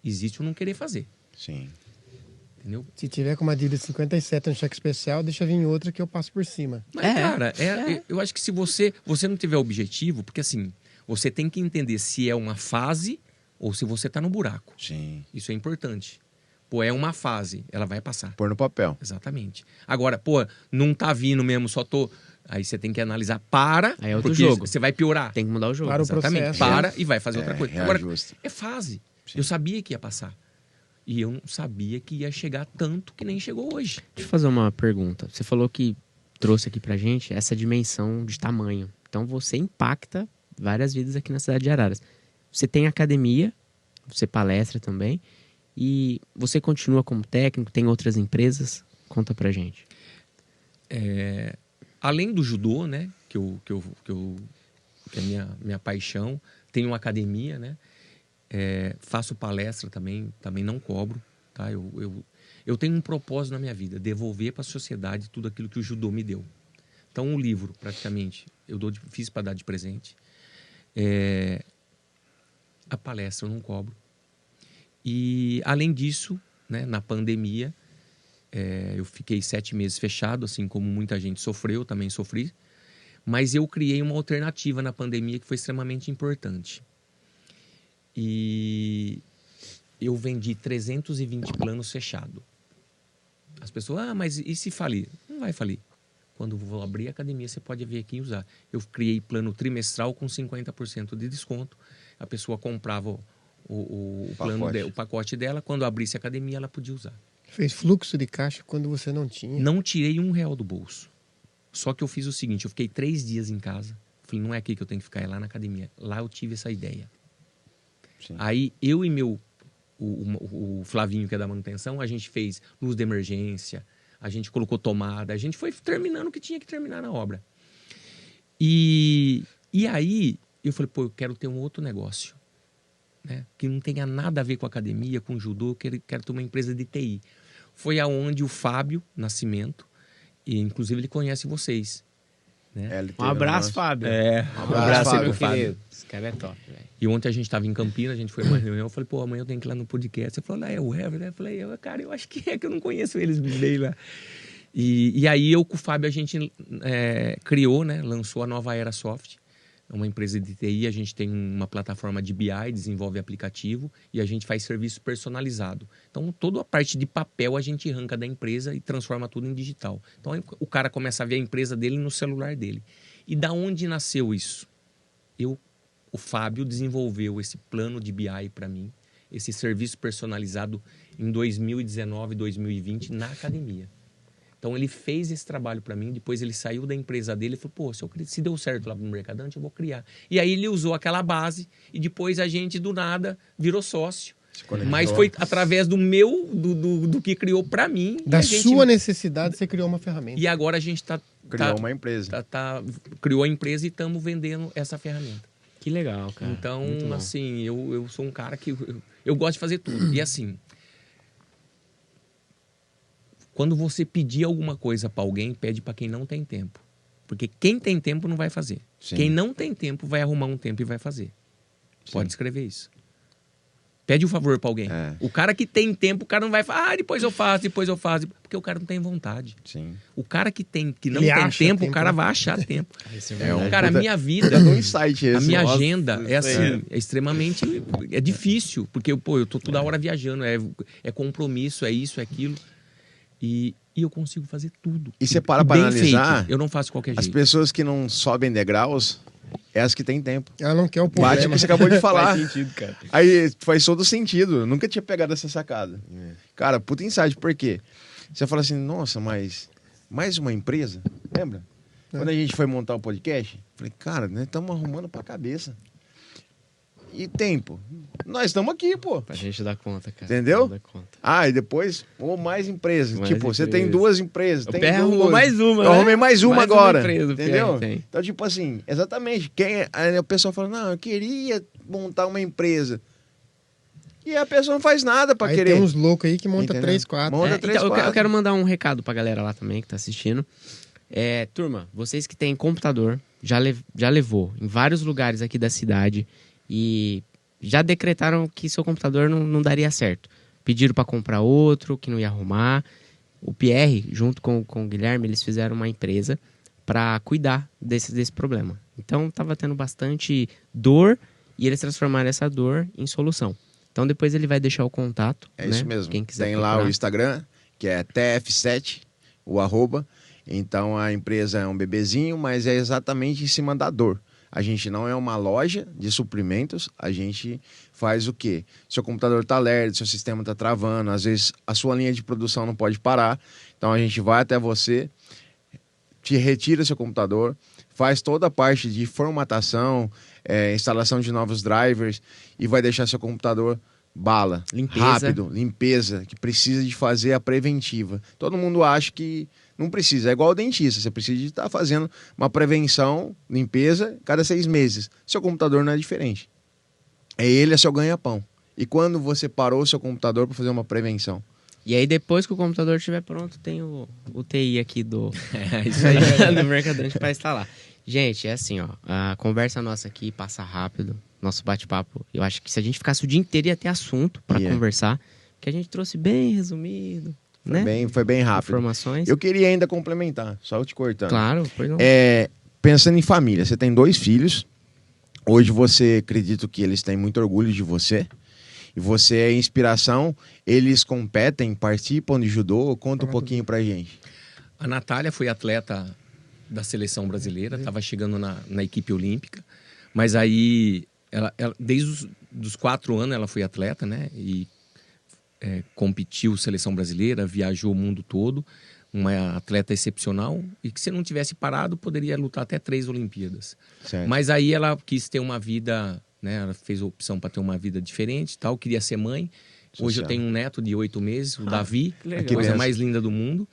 Existe ou não querer fazer. Sim. Entendeu? Se tiver com uma dívida de 57 no cheque especial, deixa vir outra que eu passo por cima. Mas, cara, eu acho que se você não tiver objetivo, porque assim, você tem que entender se é uma fase ou se você tá no buraco. Sim. Isso é importante. Pô, é uma fase, ela vai passar. Pôr no papel. Exatamente. Agora, pô, não tá vindo mesmo, só tô... Aí você tem que analisar, para, Aí é outro porque jogo. você vai piorar. Tem que mudar o jogo. Para o Exatamente. processo. Para e vai fazer outra coisa. Agora, reajusta. é fase. Sim. Eu sabia que ia passar. E eu não sabia que ia chegar tanto que nem chegou hoje. Deixa eu fazer uma pergunta. Você falou que trouxe aqui pra gente essa dimensão de tamanho. Então você impacta várias vidas aqui na cidade de Araras. Você tem academia, você palestra também. E você continua como técnico, tem outras empresas? Conta pra gente. Além do judô, né, que é minha paixão, tenho uma academia, né, faço palestra também não cobro, tá? Eu tenho um propósito na minha vida, devolver para a sociedade tudo aquilo que o judô me deu. Então, um livro, praticamente, fiz para dar de presente. A palestra eu não cobro. E, além disso, né, na pandemia, eu fiquei 7 meses fechado, assim como muita gente sofreu, também sofri. Mas eu criei uma alternativa na pandemia que foi extremamente importante. E eu vendi 320 planos fechados. As pessoas, mas e se falir? Não vai falir. Quando eu vou abrir a academia, você pode vir aqui e usar. Eu criei plano trimestral com 50% de desconto. A pessoa comprava o pacote dela. Quando abrisse a academia, ela podia usar. Fez fluxo de caixa quando você não tinha. Não tirei R$1 do bolso. Só que eu fiz o seguinte, eu fiquei 3 dias em casa. Falei, não é aqui que eu tenho que ficar, é lá na academia. Lá eu tive essa ideia. Sim. Aí eu e o Flavinho, que é da manutenção, a gente fez luz de emergência, a gente colocou tomada, a gente foi terminando o que tinha que terminar na obra. E aí eu falei, pô, eu quero ter um outro negócio, né? Que não tenha nada a ver com academia, com judô, quero ter uma empresa de TI. Foi aonde o Fábio Nascimento, e inclusive ele conhece vocês, né? Ele Um teve abraço, nosso- Fábio. Um abraço aí Fábio. pro Fábio. Esse cara é top, velho. E ontem a gente estava em Campinas, a gente foi numa reunião, eu falei, pô, amanhã eu tenho que ir lá no podcast. Você falou, é o Hever, né? Eu falei, cara, eu acho que eu não conheço eles bem lá. E aí eu com o Fábio a gente criou, né? Lançou a nova Era Soft, uma empresa de TI, a gente tem uma plataforma de BI, desenvolve aplicativo e a gente faz serviço personalizado. Então toda a parte de papel a gente arranca da empresa e transforma tudo em digital. Então aí o cara começa a ver a empresa dele no celular dele. E da onde nasceu isso? O Fábio desenvolveu esse plano de BI para mim, esse serviço personalizado em 2019, 2020 na academia. Então ele fez esse trabalho para mim, depois ele saiu da empresa dele e falou, pô, se deu certo lá no Mercadante, eu vou criar. E aí ele usou aquela base e depois a gente do nada virou sócio. Se conectou. Mas foi através do que criou para mim. Da e a gente- sua necessidade, você criou uma ferramenta. E agora a gente Criou uma empresa. criou a empresa e estamos vendendo essa ferramenta. Que legal, cara. Então, Muito bom. assim, eu sou um cara que eu gosto de fazer tudo. E assim, quando você pedir alguma coisa para alguém, pede para quem não tem tempo. Porque quem tem tempo não vai fazer. Sim. Quem não tem tempo vai arrumar um tempo e vai fazer. Sim. Pode escrever isso. Pede um favor pra alguém. É. O cara que tem tempo, o cara não vai falar, depois eu faço. Porque o cara não tem vontade. Sim. O cara que não Ele tem acha tempo, tempo, o cara né? vai achar tempo. Isso é É verdade. um Cara, a puta- minha vida, Dando um insight esse. a minha Nossa, agenda é isso assim, é extremamente... É difícil, porque, pô, eu tô toda hora viajando, é compromisso, é isso, é aquilo. E eu consigo fazer tudo. E você para pra bem analisar, feito. Eu não faço de qualquer as jeito. pessoas que não sobem degraus é as que têm tempo. Ela não quer o Bate o problema. que você acabou de falar. Faz sentido, cara. Aí faz todo sentido. Eu nunca tinha pegado essa sacada. Cara, puta insight. Por quê? Você fala assim, nossa, mas mais uma empresa? Lembra? Quando a gente foi montar o podcast, falei, cara, nós estamos arrumando pra cabeça. E tempo? Nós estamos aqui, pô. Pra gente dar conta, cara. Entendeu? Dar conta. Ah, e depois, mais empresas. Mais tipo, você empresas. tem 2 empresas. O Tem PR arrumou duas. mais uma, Eu né? arrumei mais uma Mais agora. empresa, o PR entendeu? tem. Então, tipo assim, exatamente. Aí o pessoal fala, não, eu queria montar uma empresa. E a pessoa não faz nada pra Aí querer. tem uns loucos aí que monta Entendeu? 3, 4. Monta É, 3, então, eu 4. quero mandar um recado pra galera lá também que tá assistindo. Turma, vocês que têm computador, já levou em vários lugares aqui da cidade e já decretaram que seu computador não daria certo. Pediram pra comprar outro, que não ia arrumar. O Pierre, junto com o Guilherme, eles fizeram uma empresa pra cuidar desse problema. Então, tava tendo bastante dor e eles transformaram essa dor em solução. Então, depois ele vai deixar o contato. É né? isso mesmo. Quem quiser Tem lá procurar. o Instagram, que é TF7, o @. Então a empresa é um bebezinho, mas é exatamente em cima da dor. A gente não é uma loja de suprimentos, a gente faz o quê? Seu computador está lerdo, seu sistema está travando, às vezes a sua linha de produção não pode parar. Então a gente vai até você, te retira seu computador, faz toda a parte de formatação, instalação de novos drivers e vai deixar seu computador bala, Limpeza. rápido, limpeza, que precisa de fazer a preventiva. Todo mundo acha que não precisa, é igual ao dentista, você precisa de estar fazendo uma prevenção, limpeza, cada 6 meses. Seu computador não é diferente. Ele é seu ganha-pão. E quando você parou o seu computador para fazer uma prevenção? E aí, depois que o computador estiver pronto, tem o TI aqui do, Isso aí. do Mercadante para instalar. Gente, é assim, ó. A conversa nossa aqui passa rápido. Nosso bate-papo. Eu acho que se a gente ficasse o dia inteiro ia ter assunto para conversar. Que a gente trouxe bem resumido, né? Foi bem rápido. Informações. Eu queria ainda complementar, só te cortando. Claro, pois não. Pensando em família, você tem 2 filhos. Hoje você acredita que eles têm muito orgulho de você. E você é inspiração. Eles competem, participam de judô. Conta um pouquinho pra gente. A Natália foi atleta da seleção brasileira, estava chegando na equipe olímpica, mas aí, ela desde os 4 anos ela foi atleta, né? E competiu seleção brasileira, viajou o mundo todo, uma atleta excepcional e que se não tivesse parado poderia lutar até 3 Olimpíadas. Certo. Mas aí ela quis ter uma vida, né? Ela fez a opção para ter uma vida diferente, tal, queria ser mãe. Hoje Social. eu tenho um neto de 8 meses, o Davi, que legal. a coisa benção. mais linda do mundo.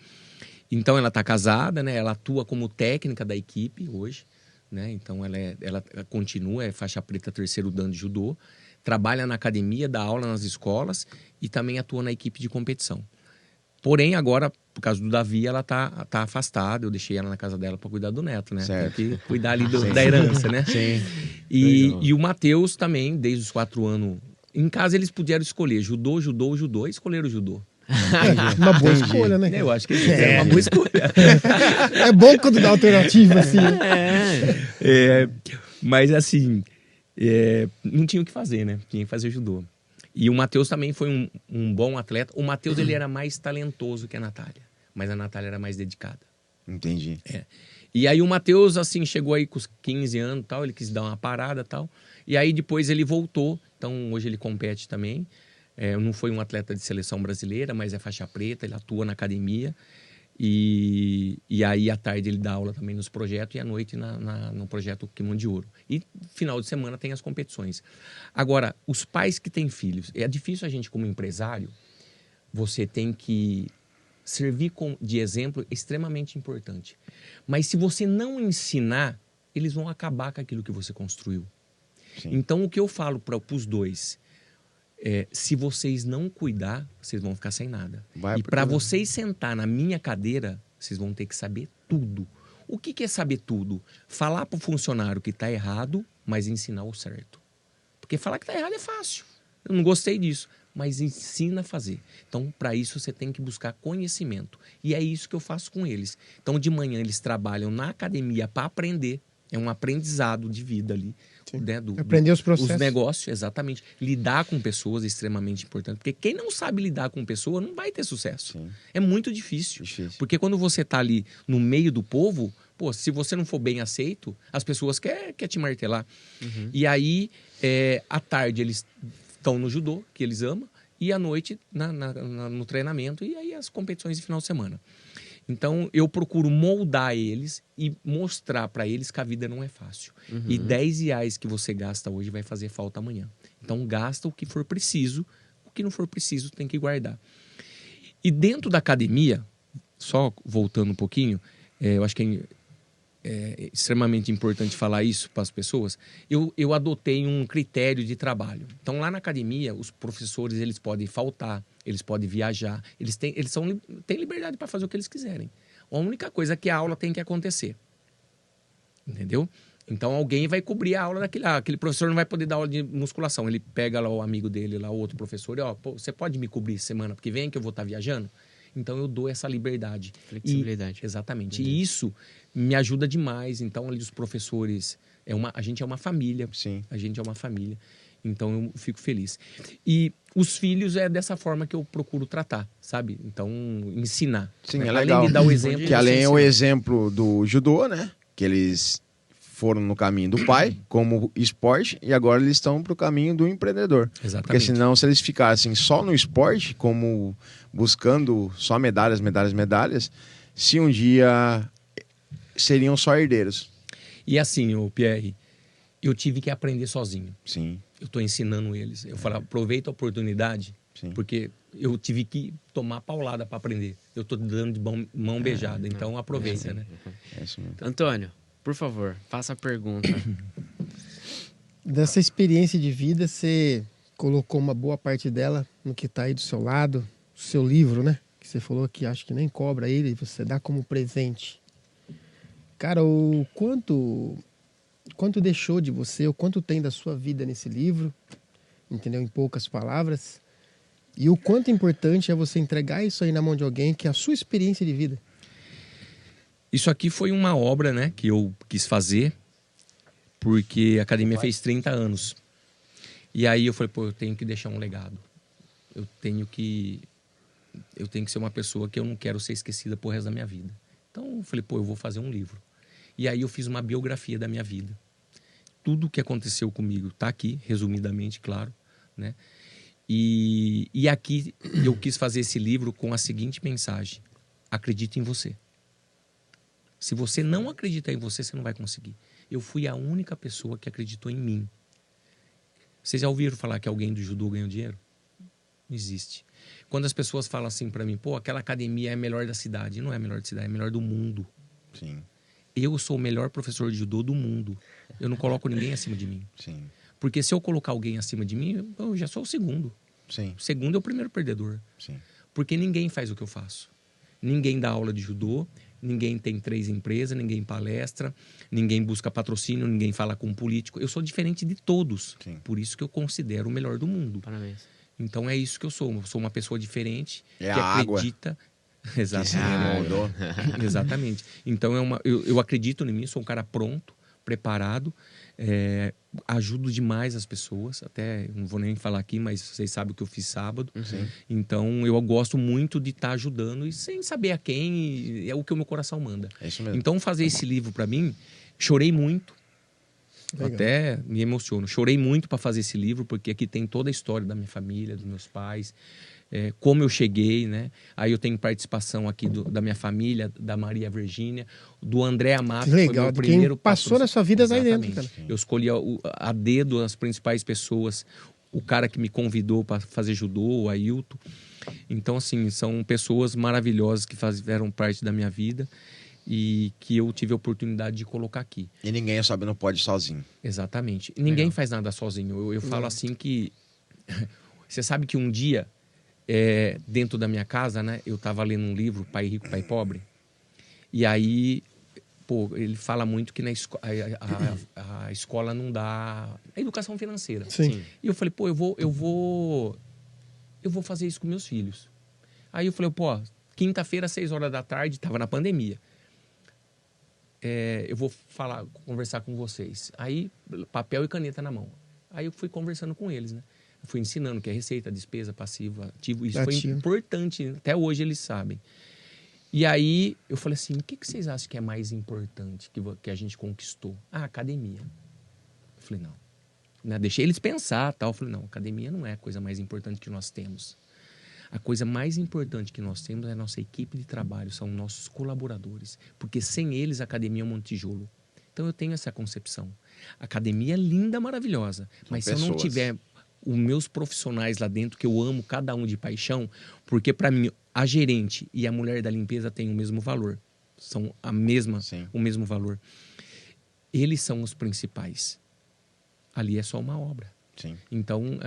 Então ela está casada, né? Ela atua como técnica da equipe hoje, né? Então ela continua, é faixa preta 3º dan de judô, trabalha na academia, dá aula nas escolas e também atua na equipe de competição. Porém, agora, por causa do Davi, ela tá afastada. Eu deixei ela na casa dela para cuidar do neto, né? Certo. Tem que cuidar ali da herança, né? Sim. E o Matheus também, desde os 4 anos. Em casa eles puderam escolher judô, e escolheram o judô. Uma boa escolha, né? Eu acho que eles fizeram uma boa escolha. É bom quando dá alternativa, assim. Né? Mas assim, não tinha o que fazer, né? Tinha que fazer judô. E o Matheus também foi um bom atleta. O Matheus ele era mais talentoso que a Natália, mas a Natália era mais dedicada. Entendi. E aí o Matheus, assim, chegou aí com os 15 anos e tal, ele quis dar uma parada e tal. E aí depois ele voltou, então hoje ele compete também. Não foi um atleta de seleção brasileira, mas é faixa preta, ele atua na academia. E aí à tarde ele dá aula também nos projetos e à noite no projeto Kimono de Ouro. E final de semana tem as competições. Agora, os pais que têm filhos, é difícil a gente como empresário, você tem que servir de exemplo, é extremamente importante. Mas se você não ensinar, eles vão acabar com aquilo que você construiu. Sim. Então o que eu falo para os dois se vocês não cuidar, vocês vão ficar sem nada. Vai E porque- para vocês sentar na minha cadeira, vocês vão ter que saber tudo. O que é saber tudo? Falar para o funcionário que está errado, mas ensinar o certo. Porque falar que está errado é fácil. Eu não gostei disso, mas ensina a fazer. Então, para isso, você tem que buscar conhecimento. E é isso que eu faço com eles. Então, de manhã, eles trabalham na academia para aprender. É um aprendizado de vida ali. Né, Aprender os processos. Os negócios, exatamente. Lidar com pessoas é extremamente importante. Porque quem não sabe lidar com pessoa não vai ter sucesso. Sim. É muito difícil. Porque quando você está ali no meio do povo, pô, se você não for bem aceito, as pessoas querem te martelar. E aí, à tarde, eles estão no judô, que eles amam, e à noite no treinamento, e aí as competições de final de semana. Então, eu procuro moldar eles e mostrar para eles que a vida não é fácil. E R$10 que você gasta hoje vai fazer falta amanhã. Então, gasta o que for preciso. O que não for preciso, tem que guardar. E dentro da academia, só voltando um pouquinho, eu acho que é extremamente importante falar isso para as pessoas. Eu adotei um critério de trabalho. Então, lá na academia, os professores eles podem faltar, eles podem viajar, eles têm liberdade para fazer o que eles quiserem. A única coisa é que a aula tem que acontecer. Entendeu? Então, alguém vai cobrir a aula daquele... aquele professor não vai poder dar aula de musculação. Ele pega lá o amigo dele, lá o outro professor, e pô, você pode me cobrir semana porque vem que eu vou estar viajando? Então, eu dou essa liberdade. Flexibilidade. Exatamente. E isso me ajuda demais. Então, ali os professores... a gente é uma família. Sim. A gente é uma família. Então, eu fico feliz. E os filhos é dessa forma que eu procuro tratar, sabe? Então, ensinar. Sim, né? é legal. Além de dar o exemplo... Que além é o ensinar. exemplo do judô, né? Que eles foram no caminho do pai, como esporte, e agora eles estão para o caminho do empreendedor. Exatamente. Porque senão, se eles ficassem só no esporte, como buscando só medalhas, se um dia seriam só herdeiros. E assim, o Pierre, eu tive que aprender sozinho. Sim. Eu estou ensinando eles. Eu falo, aproveita a oportunidade, Sim. porque eu tive que tomar paulada para aprender. Eu estou dando de mão beijada, então aproveita, né? É isso mesmo. Antônio, por favor, faça a pergunta. Dessa experiência de vida, você colocou uma boa parte dela no que está aí do seu lado, o seu livro, né? Que você falou que acho que nem cobra ele, você dá como presente. Cara, o quanto deixou de você, o quanto tem da sua vida nesse livro, entendeu? Em poucas palavras. E o quanto importante é você entregar isso aí na mão de alguém que é a sua experiência de vida. Isso aqui foi uma obra, né, que eu quis fazer, porque a academia fez 30 anos. E aí eu falei, pô, eu tenho que deixar um legado. Eu tenho que ser uma pessoa que eu não quero ser esquecida pro resto da minha vida. Então eu falei, pô, eu vou fazer um livro. E aí eu fiz uma biografia da minha vida. Tudo o que aconteceu comigo tá aqui, resumidamente, claro, né? E aqui eu quis fazer esse livro com a seguinte mensagem: acredite em você. Se você não acreditar em você, você não vai conseguir. Eu fui a única pessoa que acreditou em mim. Vocês já ouviram falar que alguém do judô ganhou dinheiro? Não existe. Quando as pessoas falam assim para mim, pô, aquela academia é a melhor da cidade. Não é a melhor da cidade, é a melhor do mundo. Sim. Eu sou o melhor professor de judô do mundo. Eu não coloco ninguém acima de mim. Sim. Porque se eu colocar alguém acima de mim, eu já sou o segundo. Sim. O segundo é o primeiro perdedor. Sim. Porque ninguém faz o que eu faço. Ninguém dá aula de judô, ninguém tem 3 empresas, ninguém palestra, ninguém busca patrocínio, ninguém fala com um político. Eu sou diferente de todos. Sim. Por isso que eu considero o melhor do mundo. Parabéns. Então é isso que eu sou. Eu sou uma pessoa diferente É que a água acredita. que se Exatamente. remoldou. Exatamente. Então eu acredito em mim, sou um cara pronto, preparado, ajudo demais as pessoas. Até não vou nem falar aqui, mas vocês sabem o que eu fiz sábado. Sim. Então eu gosto muito de estar ajudando e sem saber a quem, é o que o meu coração manda. É isso mesmo. Então fazer esse livro para mim, chorei muito. Legal. Até me emociono. Chorei muito para fazer esse livro, porque aqui tem toda a história da minha família, dos meus pais, como eu cheguei, né? Aí eu tenho participação aqui da minha família, da Maria Virgínia, do André Amato, Que que legal, foi meu de primeiro quem passou na sua vida aí dentro, Exatamente. cara. Eu escolhi a dedo as principais pessoas, o cara que me convidou para fazer judô, o Ailton. Então, assim, são pessoas maravilhosas que fizeram parte da minha vida e que eu tive a oportunidade de colocar aqui. E ninguém sabe, não pode sozinho. Exatamente. Ninguém faz nada sozinho. Eu falo assim que... Você sabe que um dia, dentro da minha casa, né? Eu estava lendo um livro, Pai Rico, Pai Pobre. E aí, pô, ele fala muito que a escola não dá a educação financeira. Sim. E eu falei, pô, eu vou fazer isso com meus filhos. Aí eu falei, pô, quinta-feira, 6 horas da tarde, tava na pandemia. Eu vou conversar com vocês. Aí, papel e caneta na mão. Aí eu fui conversando com eles, né? Eu fui ensinando que é receita, despesa, passivo, ativo. Isso foi importante, até hoje eles sabem. E aí eu falei assim, o que vocês acham que é mais importante que a gente conquistou? Academia. Eu falei, não. Né? Deixei eles pensar, tal. Eu falei, não, academia não é a coisa mais importante que nós temos. A coisa mais importante que nós temos é a nossa equipe de trabalho, são nossos colaboradores. Porque sem eles, a academia é um tijolo. Então eu tenho essa concepção. A academia é linda, maravilhosa. Mas se eu não tiver os meus profissionais lá dentro, que eu amo cada um de paixão, porque para mim a gerente e a mulher da limpeza têm o mesmo valor. São o mesmo valor. Eles são os principais. Ali é só uma obra. Sim. Então,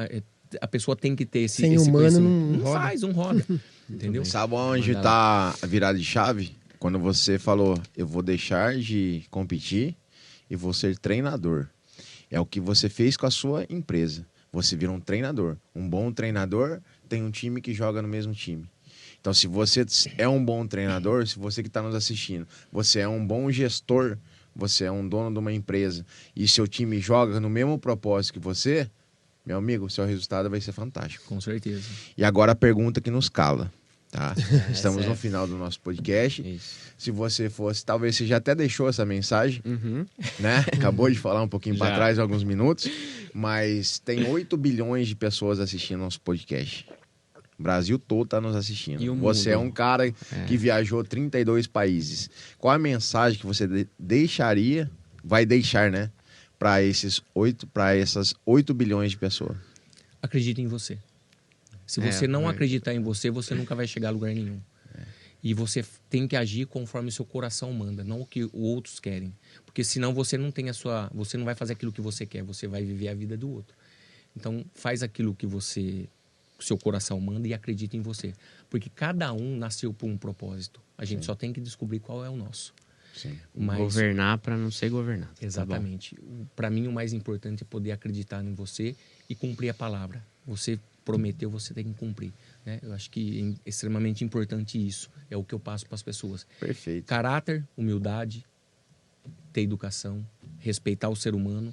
a pessoa tem que ter esse... Sem esse humano não roda. Entendeu? Sabe onde tá a virada de chave? Quando você falou, eu vou deixar de competir e vou ser treinador. É o que você fez com a sua empresa. Você vira um treinador. Um bom treinador tem um time que joga no mesmo time. Então, se você é um bom treinador, se você que está nos assistindo, você é um bom gestor, você é um dono de uma empresa e seu time joga no mesmo propósito que você, meu amigo, seu resultado vai ser fantástico. Com certeza. E agora a pergunta que nos cala, tá? Estamos no final do nosso podcast. Isso. Se você fosse, talvez você já até deixou essa mensagem, né? Acabou de falar um pouquinho para trás, alguns minutos, mas tem 8 bilhões de pessoas assistindo nosso podcast. O Brasil todo está nos assistindo. E o você mundo? é um cara que viajou 32 países. Qual a mensagem que você vai deixar, né? Para essas 8 bilhões de pessoas? Acredite em você. Se você não acreditar em você, você nunca vai chegar a lugar nenhum. E você tem que agir conforme o seu coração manda, não o que os outros querem. Porque senão você não tem você não vai fazer aquilo que você quer, você vai viver a vida do outro. Então, faz aquilo que o seu coração manda e acredita em você. Porque cada um nasceu por um propósito. A gente só tem que descobrir qual é o nosso. Sim. Mas... Governar para não ser governado. Exatamente. Para mim, o mais importante é poder acreditar em você e cumprir a palavra. Você prometeu, você tem que cumprir. Né? Eu acho que é extremamente importante isso. É o que eu passo para as pessoas. Perfeito. Caráter, humildade, ter educação, respeitar o ser humano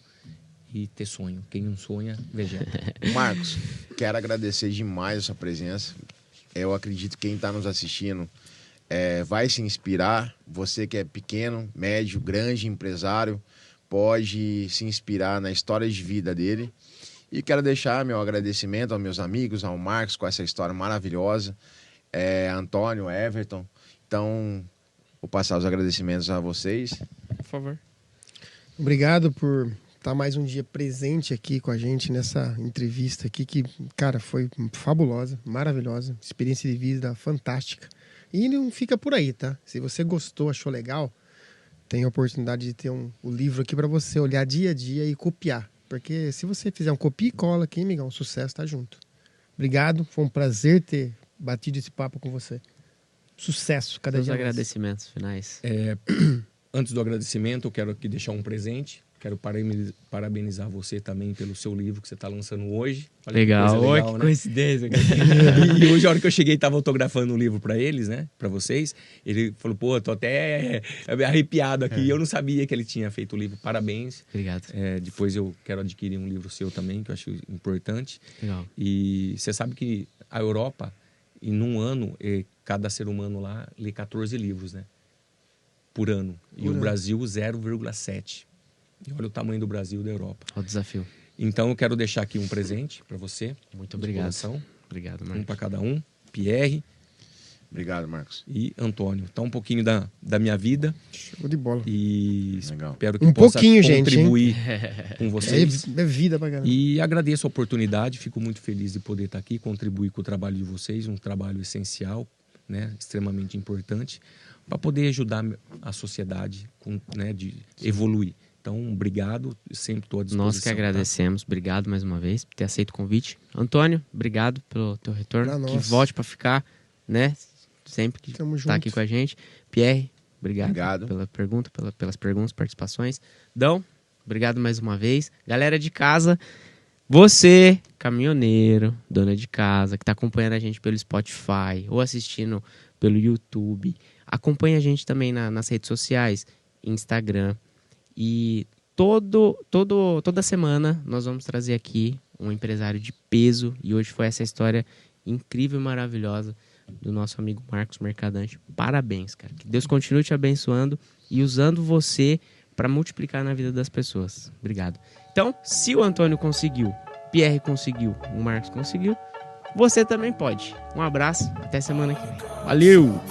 e ter sonho. Quem não sonha, vegeta. Marcos, quero agradecer demais a sua presença. Eu acredito que quem está nos assistindo vai se inspirar. Você que é pequeno, médio, grande empresário, pode se inspirar na história de vida dele. E quero deixar meu agradecimento aos meus amigos, ao Marcos, com essa história maravilhosa, Antônio, Everton. Então, vou passar os agradecimentos a vocês. Por favor. Obrigado por estar mais um dia presente aqui com a gente nessa entrevista aqui, que, cara, foi fabulosa, maravilhosa, experiência de vida fantástica. E não fica por aí, tá? Se você gostou, achou legal, tem a oportunidade de ter o livro aqui para você olhar dia a dia e copiar. Porque se você fizer um copia e cola aqui, amigão, o sucesso tá junto. Obrigado, foi um prazer ter batido esse papo com você. Sucesso, cada dia mais. Os agradecimentos finais. Antes do agradecimento, eu quero aqui deixar um presente. Quero parabenizar você também pelo seu livro que você está lançando hoje. Olha Legal, que que coincidência. E hoje, a hora que eu cheguei, estava autografando o livro para eles, né? Para vocês. Ele falou, pô, tô até arrepiado aqui. Eu não sabia que ele tinha feito o livro. Parabéns. Obrigado. Depois eu quero adquirir um livro seu também, que eu acho importante. Legal. E você sabe que a Europa, em um ano, cada ser humano lá lê 14 livros, né? Por ano. E o Brasil, 0,7. E olha o tamanho do Brasil e da Europa. Olha o desafio. Então, eu quero deixar aqui um presente para você. Muito obrigado. Coração. Obrigado, Marcos. Um para cada um. Pierre. Obrigado, Marcos. E Antônio. Então, um pouquinho da minha vida. Show de bola. E Legal. espero que Um possa pouquinho, contribuir com vocês. É vida pra caramba. E agradeço a oportunidade. Fico muito feliz de poder estar aqui, contribuir com o trabalho de vocês. Um trabalho essencial, né? Extremamente importante, para poder ajudar a sociedade de evoluir. Então, obrigado, sempre estou à disposição. Nós que agradecemos, obrigado mais uma vez por ter aceito o convite. Antônio, obrigado pelo teu retorno. Que volte para ficar, né? Sempre que Tamo está junto. aqui com a gente. Pierre, Obrigado. Pela pergunta, pelas perguntas, participações. Dão, obrigado mais uma vez. Galera de casa, você, caminhoneiro, dona de casa, que está acompanhando a gente pelo Spotify ou assistindo pelo YouTube, acompanha a gente também nas redes sociais, Instagram. E toda semana nós vamos trazer aqui um empresário de peso. E hoje foi essa história incrível e maravilhosa do nosso amigo Marcos Mercadante. Parabéns, cara. Que Deus continue te abençoando e usando você para multiplicar na vida das pessoas. Obrigado. Então, se o Antônio conseguiu, Pierre conseguiu, o Marcos conseguiu, você também pode. Um abraço, até semana que vem. Valeu!